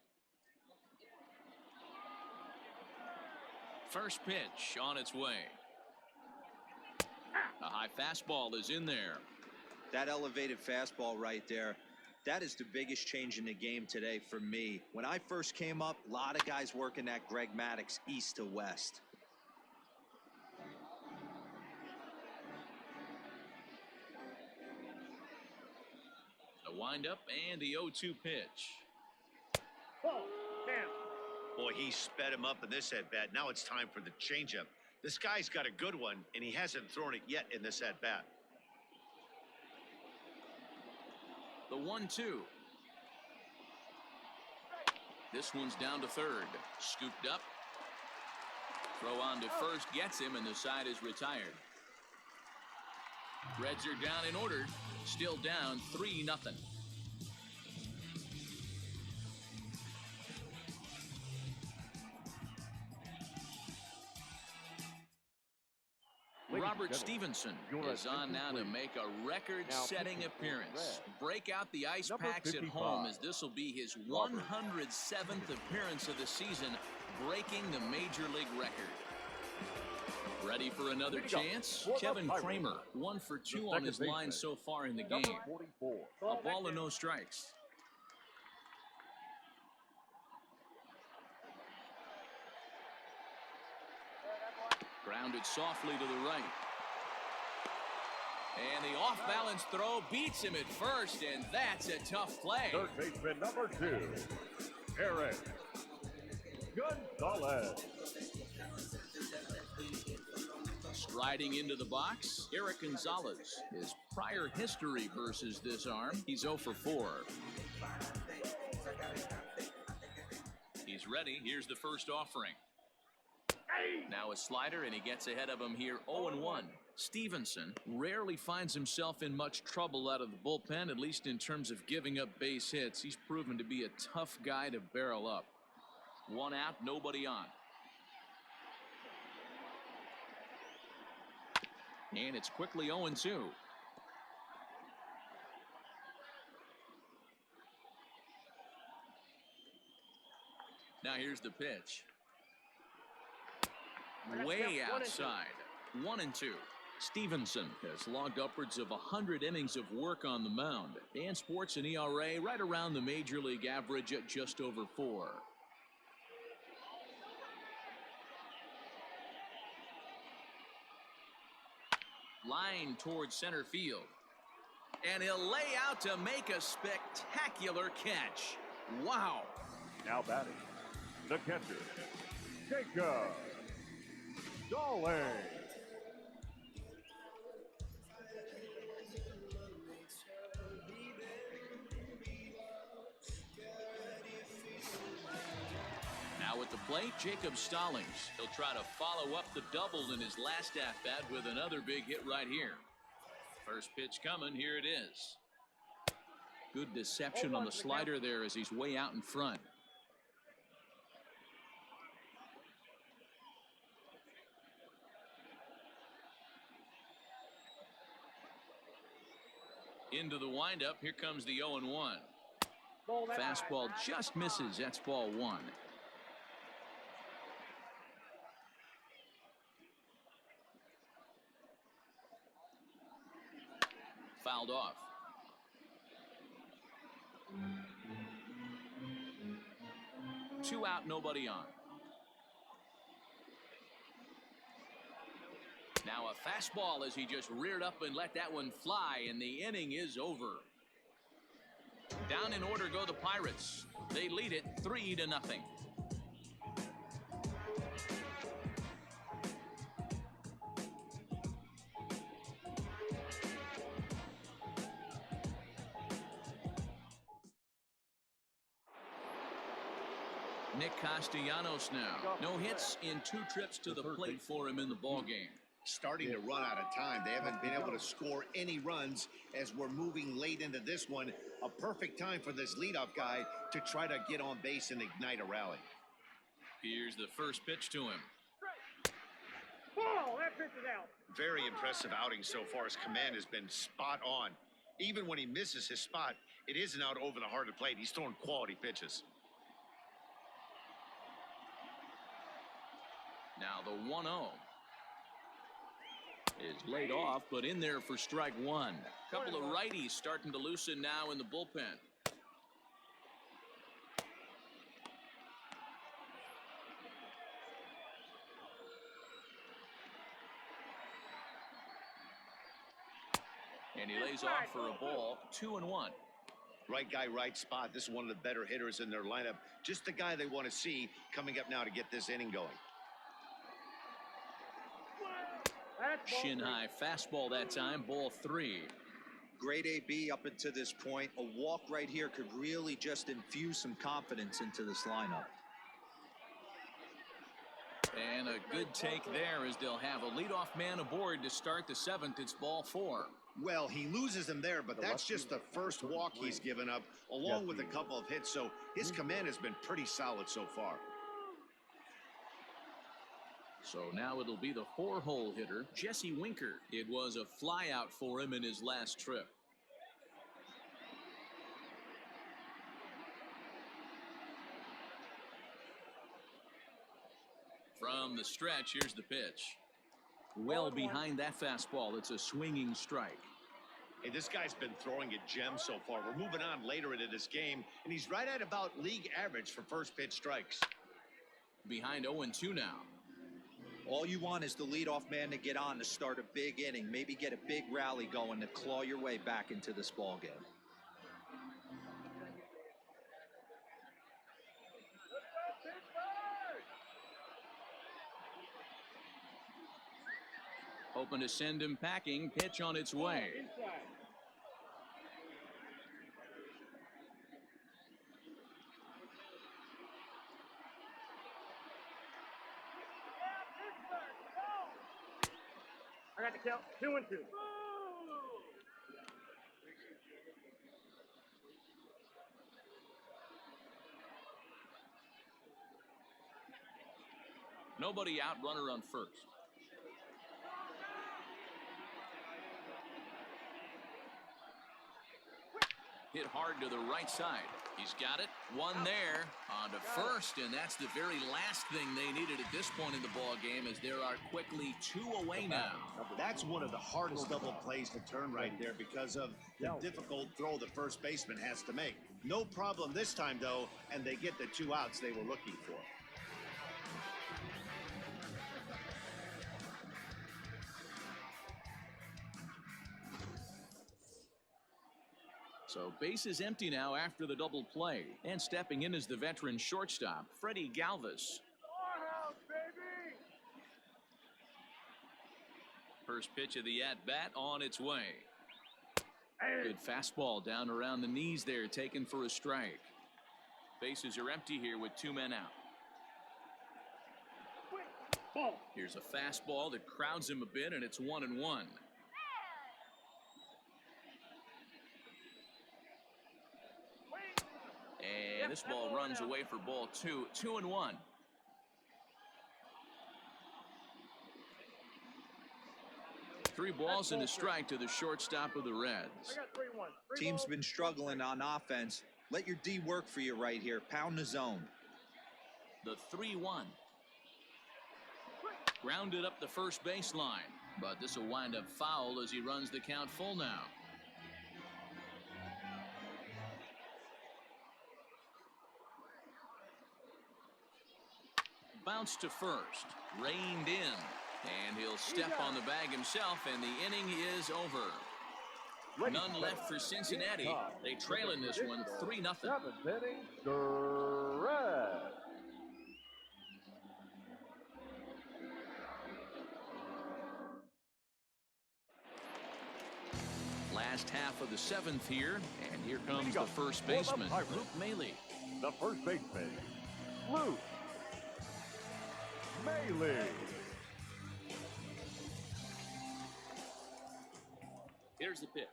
First pitch on its way. A high fastball is in there. That elevated fastball right there, that is the biggest change in the game today for me. When I first came up, a lot of guys working that Greg Maddux east to west. A windup and the 0-2 pitch. Ball, 10. Boy, he sped him up in this at-bat. Now it's time for the changeup. This guy's got a good one, and he hasn't thrown it yet in this at-bat. The 1-2. This one's down to third. Scooped up. Throw on to first gets him, and the side is retired. Reds are down in order. Still down 3-0. Robert Stevenson is on now to make a record-setting appearance. Break out the ice packs at home, as this will be his 107th appearance of the season, breaking the Major League record. Ready for another chance? Kevin Kramer, 1 for 2 on his line so far in the game. A ball and no strikes. Grounded softly to the right. And the off-balance throw beats him at first, and that's a tough play. Third baseman number 2, Eric Gonzalez. Striding into the box, Eric Gonzalez. His prior history versus this arm, he's 0 for 4. He's ready. Here's the first offering. Now a slider, and he gets ahead of him here, 0-1. Stevenson rarely finds himself in much trouble out of the bullpen, at least in terms of giving up base hits. He's proven to be a tough guy to barrel up. 1 out, nobody on. And it's quickly 0-2. Now here's the pitch. Way outside. 1-2. Stevenson has logged upwards of 100 innings of work on the mound and sports an ERA right around the major league average at just over 4. Line towards center field. And he'll lay out to make a spectacular catch. Wow. Now batting, the catcher, Jacob Dolly. Now at the plate, Jacob Stallings. He'll try to follow up the double in his last at-bat with another big hit right here. First pitch coming, here it is. Good deception on the slider there as he's way out in front. Into the windup, here comes the 0-1. Fastball just misses, that's ball 1. Fouled off. Two out, nobody on. Now a fastball as he just reared up and let that one fly, and the inning is over. Down in order go the Pirates. They lead it 3-0. Nick Castellanos now. No hits in 2 trips to the plate for him in the ballgame. Starting to run out of time. They haven't been able to score any runs as we're moving late into this one. A perfect time for this leadoff guy to try to get on base and ignite a rally. Here's the first pitch to him. Ball, that pitch is out. Very impressive outing so far. His command has been spot on. Even when he misses his spot, it isn't out over the heart of the plate. He's throwing quality pitches. Now the 1-0 is laid off, but in there for strike 1. Couple of righties starting to loosen now in the bullpen. And he lays off for a ball. 2-1. Right guy, right spot. This is one of the better hitters in their lineup. Just the guy they want to see coming up now to get this inning going. Shin high fastball that time, ball 3. Great AB up until this point. A walk right here could really just infuse some confidence into this lineup. And a good take there as they'll have a leadoff man aboard to start the 7th. It's ball 4. Well, he loses him there, but that's just the first walk he's given up, along with a couple of hits. So his command has been pretty solid so far. So now it'll be the 4-hole hitter, Jesse Winker. It was a fly out for him in his last trip. From the stretch, here's the pitch. Well behind that fastball. It's a swinging strike. Hey, this guy's been throwing a gem so far. We're moving on later into this game, and he's right at about league average for first pitch strikes. Behind 0-2 now. All you want is the leadoff man to get on to start a big inning, maybe get a big rally going to claw your way back into this ball game. Hoping to send him packing. Pitch on its way. I got the count. 2-2. Nobody out, runner on first. Hit hard to the right side. He's got it. One there on to first, and that's the very last thing they needed at this point in the ball game, as there are quickly 2 away now. That's one of the hardest double plays to turn right there because of the difficult throw the first baseman has to make. No problem this time, though, and they get the 2 outs they were looking for. So base is empty now after the double play. And stepping in is the veteran shortstop, Freddie Galvis. First pitch of the at-bat on its way. Good fastball down around the knees there, taken for a strike. Bases are empty here with 2 men out. Here's a fastball that crowds him a bit, and it's 1-1. And this ball runs away for ball 2. 2-1. Three balls and a strike to the shortstop of the Reds. Team's been struggling on offense. Let your D work for you right here. Pound the zone. The 3-1. Grounded up the first baseline, but this will wind up foul as he runs the count full now. Bounce to first, reined in, and he'll step on the bag himself, and the inning is over. None left for Cincinnati. They trail in this one 3-0. 7th inning, the Reds. Last half of the 7th here, and here comes the first baseman, Luke Maile. The first baseman, Luke Maile. Here's the pitch.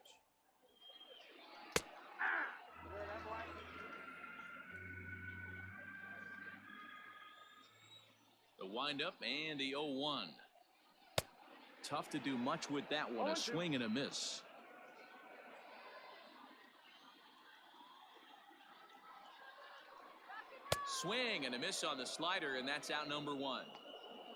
The windup and the 0-1. Tough to do much with that one. A swing and a miss. Swing and a miss on the slider, and that's out number 1.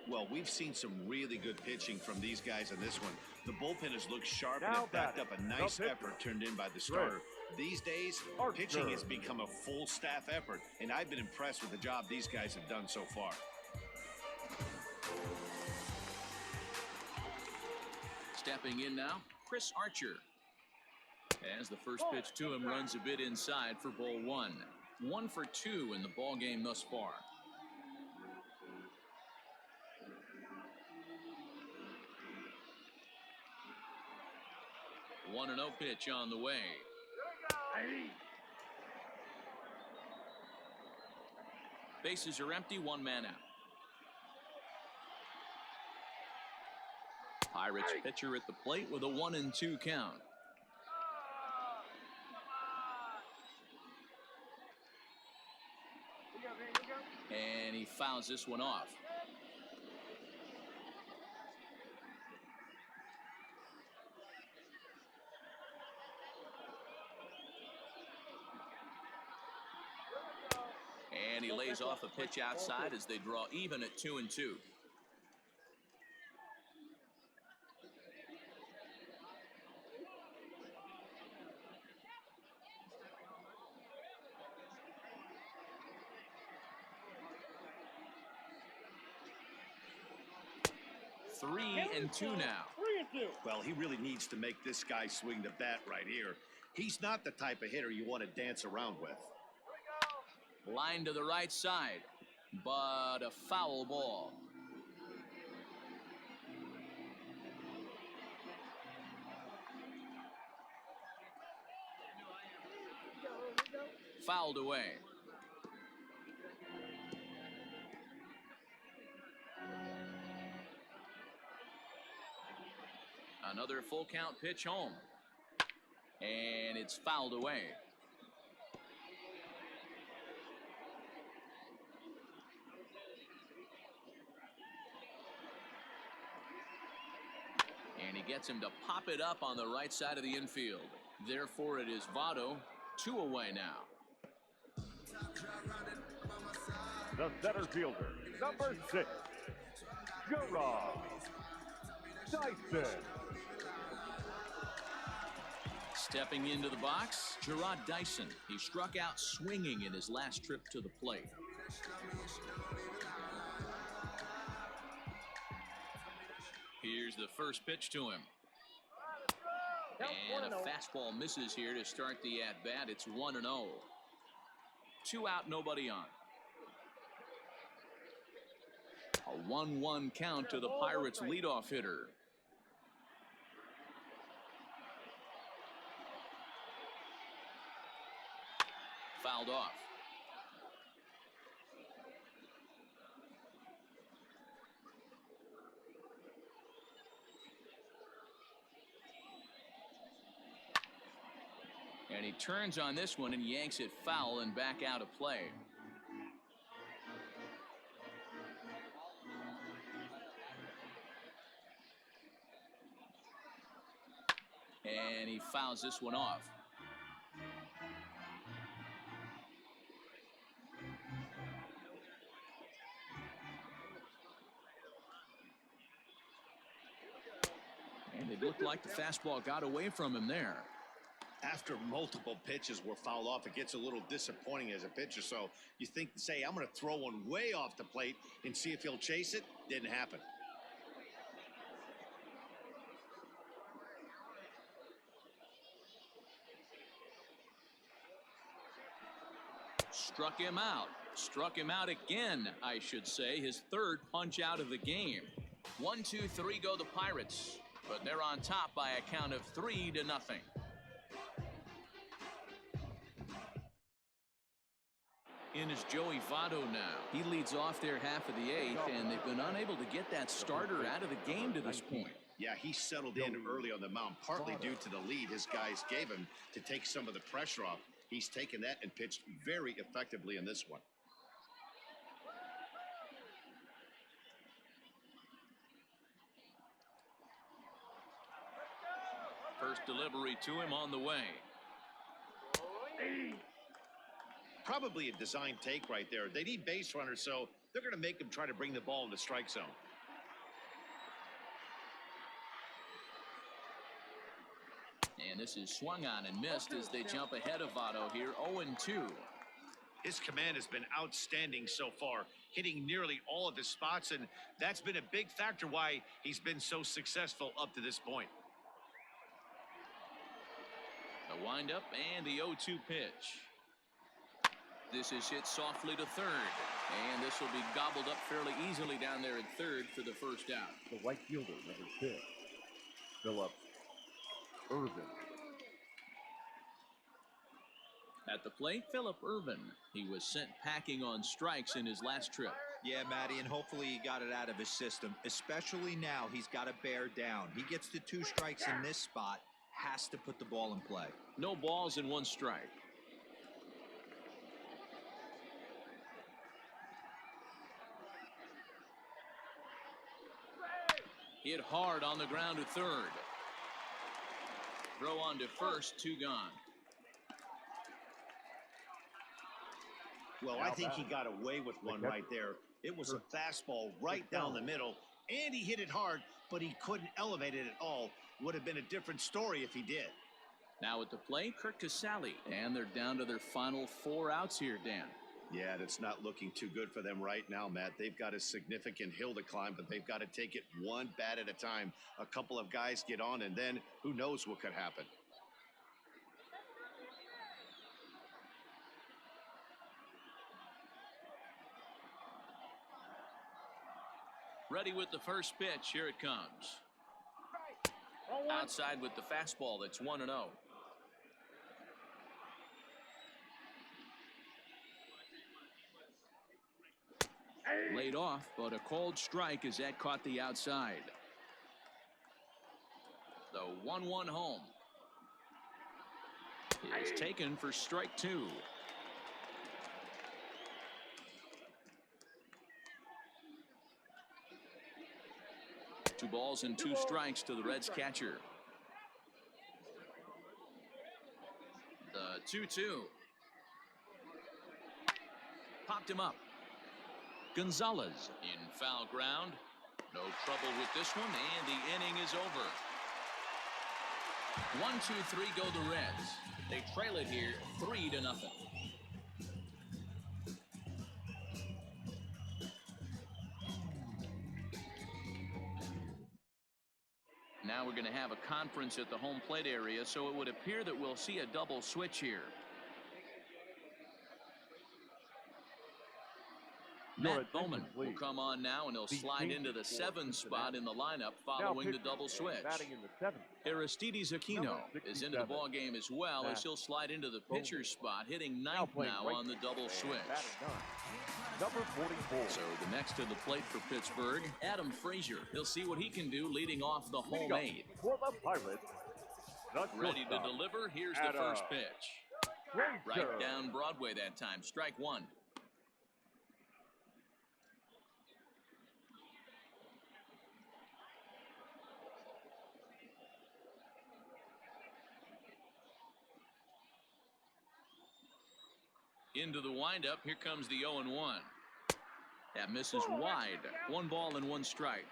Well, we've seen some really good pitching from these guys in this one. The bullpen has looked sharp and it backed up a nice effort turned in by the starter. These days, pitching has become a full staff effort, and I've been impressed with the job these guys have done so far. Stepping in now, Chris Archer. As the first pitch to him runs a bit inside for ball 1. 1 for 2 in the ball game thus far. One 1-0 pitch on the way. Bases are empty, 1 man out. Pirates pitcher at the plate with a 1-2 count. And he fouls this one off. And he lays off a pitch outside as they draw even at 2-2. Three and two now. Well, he really needs to make this guy swing the bat right here. He's not the type of hitter you want to dance around with. Line to the right side, but a foul ball. Fouled away. Another full count pitch home. And it's fouled away. And he gets him to pop it up on the right side of the infield. Therefore, it is Votto, 2 away now. the center fielder, number 6, Gerard Dyson. Stepping into the box, Gerard Dyson. He struck out swinging in his last trip to the plate. Here's the first pitch to him. And a fastball misses here to start the at-bat. It's 1-0. 2 out, nobody on. A 1-1 count to the Pirates' leadoff hitter. Fouled off. And he turns on this one and yanks it foul and back out of play. And he fouls this one off. And it looked like the fastball got away from him there. After multiple pitches were fouled off, it gets a little disappointing as a pitcher. So you think, say, I'm going to throw one way off the plate and see if he'll chase it. Didn't happen. Struck him out. Struck him out again, I should say. His third punch out of the game. 1, 2, 3 go the Pirates. But they're on top by a count of 3-0. In is Joey Votto now. He leads off their half of the 8th, and they've been unable to get that starter out of the game to this point. Yeah, he settled in early on the mound, partly due to the lead his guys gave him to take some of the pressure off. He's taken that and pitched very effectively in this one. First delivery to him on the way. Probably a design take right there. They need base runners, so they're going to make him try to bring the ball in the strike zone. And this is swung on and missed as they jump ahead of Votto here, 0-2. His command has been outstanding so far, hitting nearly all of his spots, and that's been a big factor why he's been so successful up to this point. The windup and the 0-2 pitch. This is hit softly to third, and this will be gobbled up fairly easily down there at third for the first out. The right fielder, number 6, Philip Irvin. At the plate, Philip Irvin. He was sent packing on strikes in his last trip. Yeah, Matty, and hopefully he got it out of his system. Especially now, he's got to bear down. He gets the 2 strikes in this spot, has to put the ball in play. No balls and 1 strike. Hit hard on the ground to third. Throw on to first, 2 gone. Well, I think he got away with one right there. It was a fastball right down the middle, and he hit it hard, but he couldn't elevate it at all. Would have been a different story if he did. Now at the plate, Kurt Casale, and they're down to their final 4 outs here, Dan. Yeah, that's not looking too good for them right now, Matt. They've got a significant hill to climb, but they've got to take it one bat at a time. A couple of guys get on, and then who knows what could happen. Ready with the first pitch. Here it comes. Outside with the fastball. That's 1-0. Laid off, but a called strike as that caught the outside. The 1-1 home is taken for strike 2. Two balls and 2 strikes to the Reds catcher. The 2-2. Popped him up. Gonzalez in foul ground. No trouble with this one, and the inning is over. 1-2-3 go the Reds. They trail it here 3-0. Now we're going to have a conference at the home plate area, so it would appear that we'll see a double switch here. Matt Bowman will come on now, and he'll slide into the 7th spot in the lineup following the double switch. Aristides Aquino is into the ball game as well, as he'll slide into the pitcher's spot, hitting 9th now on the double switch. Number 44. So the next to the plate for Pittsburgh, Adam Frazier. He'll see what he can do leading off the home 8. For the Pirates, ready to deliver. Here's the first pitch. Right down Broadway that time. Strike one. Into the windup. Here comes the 0-1. That misses wide. 1 ball and 1 strike.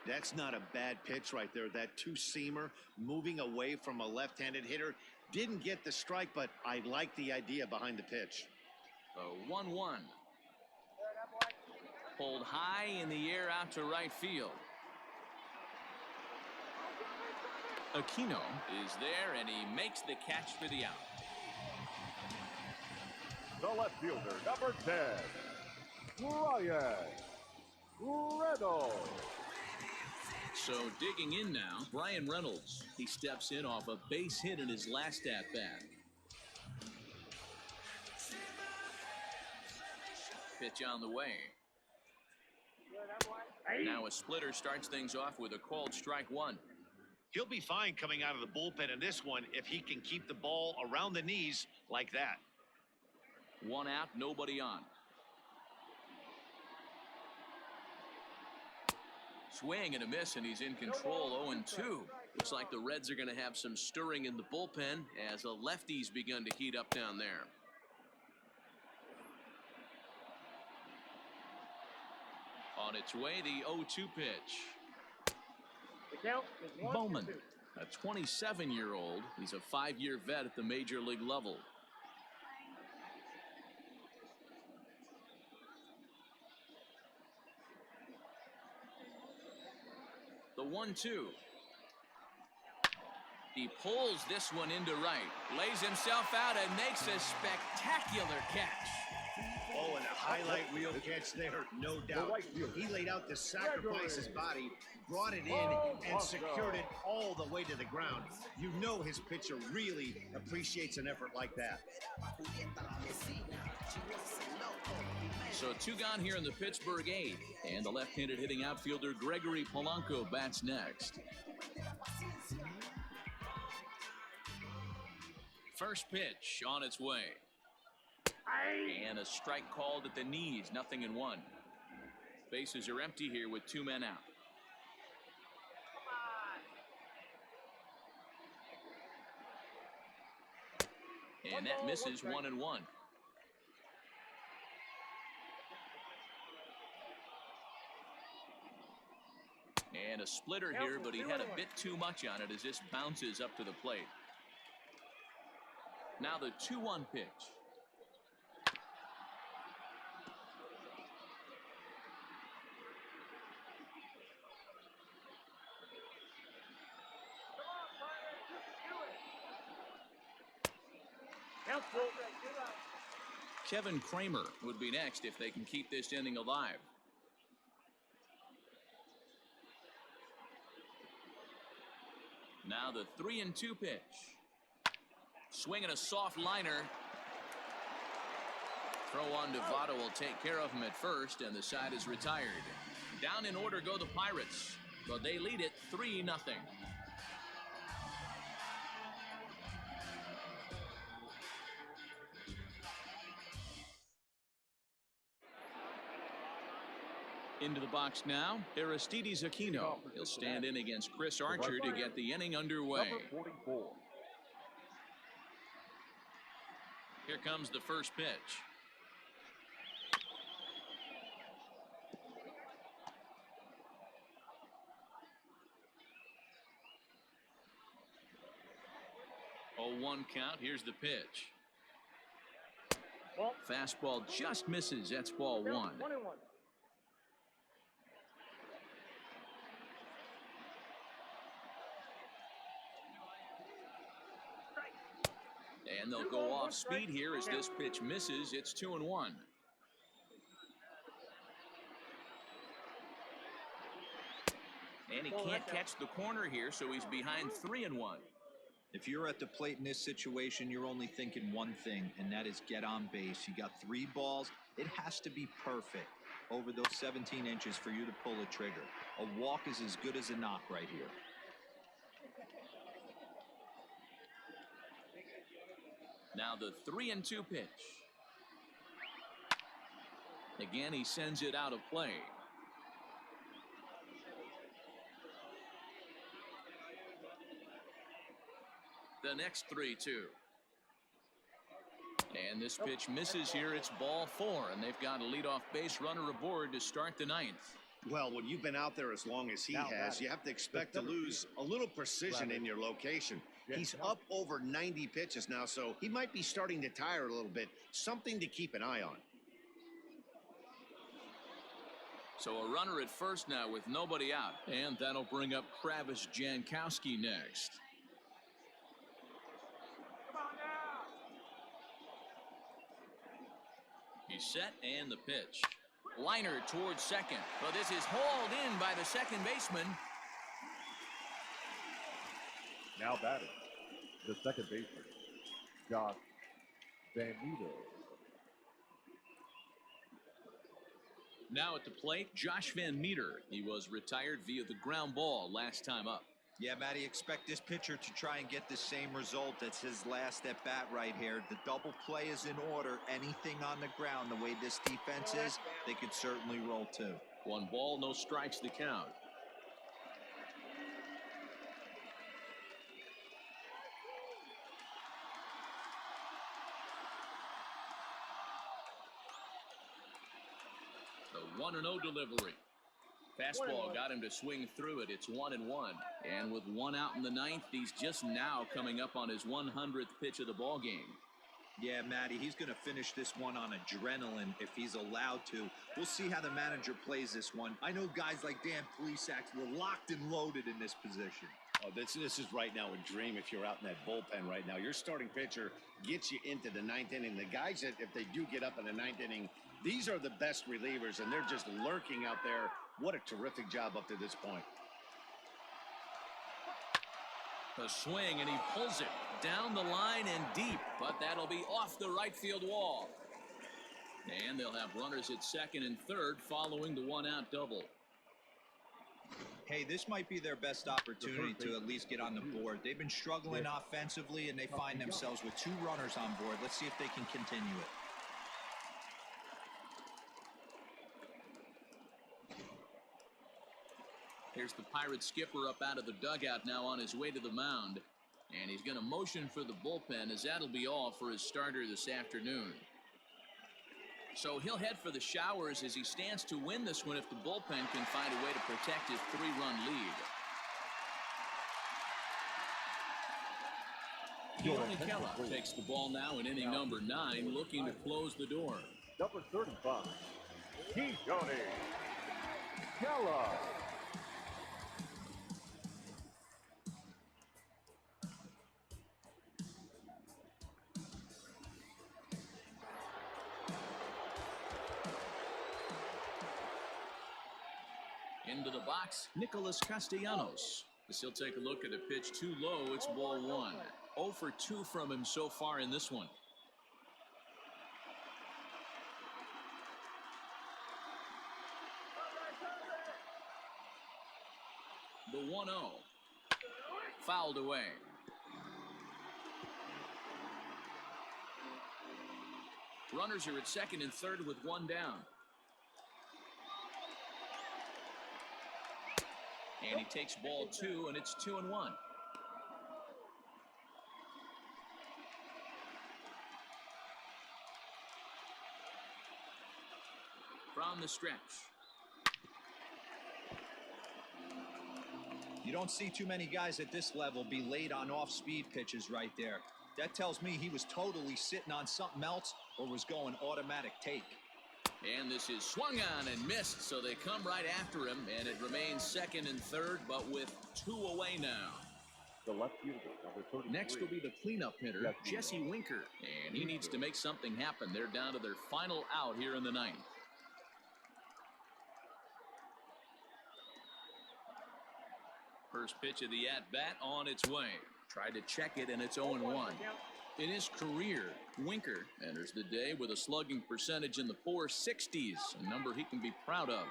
That's not a bad pitch right there. That two-seamer moving away from a left-handed hitter. Didn't get the strike, but I like the idea behind the pitch. 1-1. Pulled high in the air out to right field. Aquino is there, and he makes the catch for the out. The left fielder, number 10, Brian Reynolds. So digging in now, Brian Reynolds. He steps in off a base hit in his last at-bat. Pitch on the way. Now a splitter starts things off with a called strike one. He'll be fine coming out of the bullpen in this one if he can keep the ball around the knees like that. 1 out, nobody on. Swing and a miss, and he's in control. 0-2. Looks like the Reds are going to have some stirring in the bullpen as the lefties begun to heat up down there. On its way, the 0-2 pitch. Bowman, a 27-year-old. He's a 5-year vet at the major league level. The 1-2. He pulls this one into right, lays himself out and makes a spectacular catch. Oh, and a highlight reel catch there, no doubt. He laid out to sacrifice his body, brought it in, and secured it all the way to the ground. You know his pitcher really appreciates an effort like that. So 2 gone here in the Pittsburgh 8th, and the left-handed hitting outfielder Gregory Polanco bats next. First pitch on its way. And a strike called at the knees, 0-1. Bases are empty here with 2 men out. And that misses 1-1. And a splitter here, but he had a bit too much on it as this bounces up to the plate. Now the 2-1 pitch. Kevin Kramer would be next if they can keep this inning alive. Now the 3-2 pitch. Swinging a soft liner. Throw on to Votto will take care of him at first, and the side is retired. Down in order go the Pirates, but they lead it 3-0. Into the box now, Aristides Aquino. He'll stand in against Chris Archer to get the inning underway. Number 44. Here comes the first pitch. 0-1 count. Here's the pitch. Ball. Fastball just misses. That's ball Count, 1. 1-1. And they'll go off speed here as this pitch misses. It's 2-1. And he can't catch the corner here, so he's behind 3-1. If you're at the plate in this situation, you're only thinking one thing, and that is get on base. You got 3 balls. It has to be perfect over those 17 inches for you to pull a trigger. A walk is as good as a knock right here. Now the 3-2 pitch. Again, he sends it out of play. The next 3-2. And this pitch misses here. It's ball 4, and they've got a leadoff base runner aboard to start the 9th. Well, when you've been out there as long as he has, you have to expect to lose a little precision in your location. He's up over 90 pitches now, so he might be starting to tire a little bit. Something to keep an eye on. So a runner at first now with nobody out, and that'll bring up Travis Jankowski next. He's set, and the pitch. Liner towards second. Well, this is hauled in by the second baseman. Now batting, the second baseman, Josh Van Meter. Now at the plate, Josh Van Meter. He was retired via the ground ball last time up. Yeah, Matty, expect this pitcher to try and get the same result. That's his last at bat right here. The double play is in order. Anything on the ground, the way this defense is, they could certainly roll 2. 1 ball, no strikes to count. The 1-0 delivery. Fastball got him to swing through it. It's 1-1. And with 1 out in the 9th, he's just now coming up on his 100th pitch of the ball game. Yeah, Matty, he's going to finish this one on adrenaline if he's allowed to. We'll see how the manager plays this one. I know guys like Dan Plesac were locked and loaded in this position. Oh, this is right now a dream if you're out in that bullpen right now. Your starting pitcher gets you into the 9th inning. The guys that, if they do get up in the 9th inning, these are the best relievers, and they're just lurking out there. What a terrific job up to this point. A swing, and he pulls it down the line and deep, but that'll be off the right field wall. And they'll have runners at second and third following the 1-out double. Hey, this might be their best opportunity to at least get on the board. They've been struggling offensively, and they find themselves with 2 runners on board. Let's see if they can continue it. Here's the Pirates skipper up out of the dugout now on his way to the mound. And he's going to motion for the bullpen, as that'll be all for his starter this afternoon. So he'll head for the showers as he stands to win this one if the bullpen can find a way to protect his 3-run lead. Keith McKellar takes the ball now in inning number 9, looking to close the door. Number 35, Keith McKellar. Into the box, Nicholas Castellanos. As he'll take a look at a pitch too low. It's ball 1. 0 for 2 from him so far in this one. The 1-0. Fouled away. Runners are at second and third with 1 down. And he takes ball 2, and it's 2-1. From the stretch. You don't see too many guys at this level be late on off-speed pitches right there. That tells me he was totally sitting on something else or was going automatic take. And this is swung on and missed, so they come right after him, and it remains second and third, but with 2 away now. The left fielder, number 33. Next will be the cleanup hitter, Jesse Winker, and he needs to make something happen. They're down to their final out here in the ninth. First pitch of the at-bat on its way. Tried to check it, and it's 0-1. In his career, Winker enters the day with a slugging percentage in the 460s, a number he can be proud of.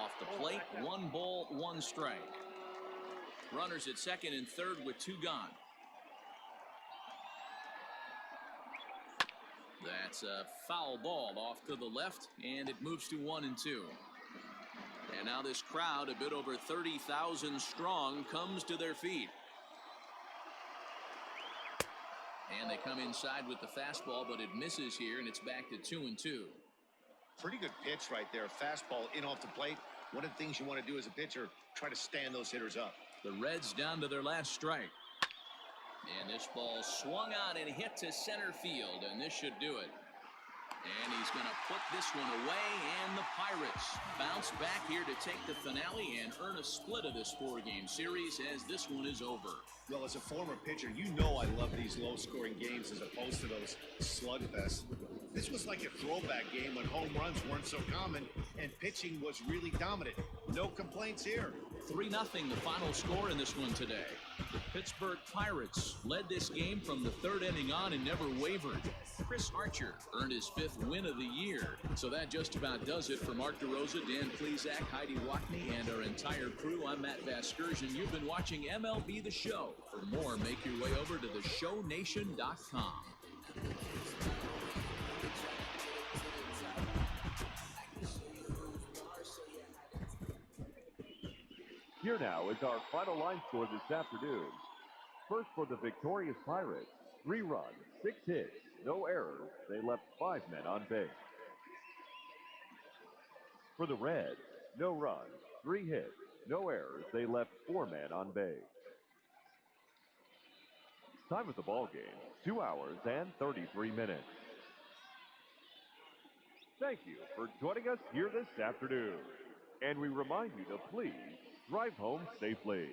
Off the plate, 1 ball, 1 strike. Runners at second and third with 2 gone. That's a foul ball off to the left, and it moves to 1-2. And now this crowd, a bit over 30,000 strong, comes to their feet. And they come inside with the fastball, but it misses here, and it's back to 2-2. Pretty good pitch right there. Fastball in off the plate. One of the things you want to do as a pitcher, try to stand those hitters up. The Reds down to their last strike. And this ball swung on and hit to center field, and this should do it. And he's going to put this one away, and the Pirates bounce back here to take the finale and earn a split of this 4-game series as this one is over. Well, as a former pitcher, you know I love these low-scoring games as opposed to those slugfests. This was like a throwback game when home runs weren't so common and pitching was really dominant. No complaints here. 3-0 the final score in this one today. The Pittsburgh Pirates led this game from the 3rd inning on and never wavered. Chris Archer earned his 5th win of the year. So that just about does it for Mark DeRosa, Dan Plesac, Heidi Wackney, and our entire crew. I'm Matt Vasgersian. You've been watching MLB The Show. For more, make your way over to theshownation.com. Here now is our final line score this afternoon. First for the victorious Pirates, 3 runs, 6 hits, no errors. They left 5 men on base. For the Reds, no runs, 3 hits, no errors. They left 4 men on base. Time of the ball game, 2 hours and 33 minutes. Thank you for joining us here this afternoon. And we remind you to please drive home safely.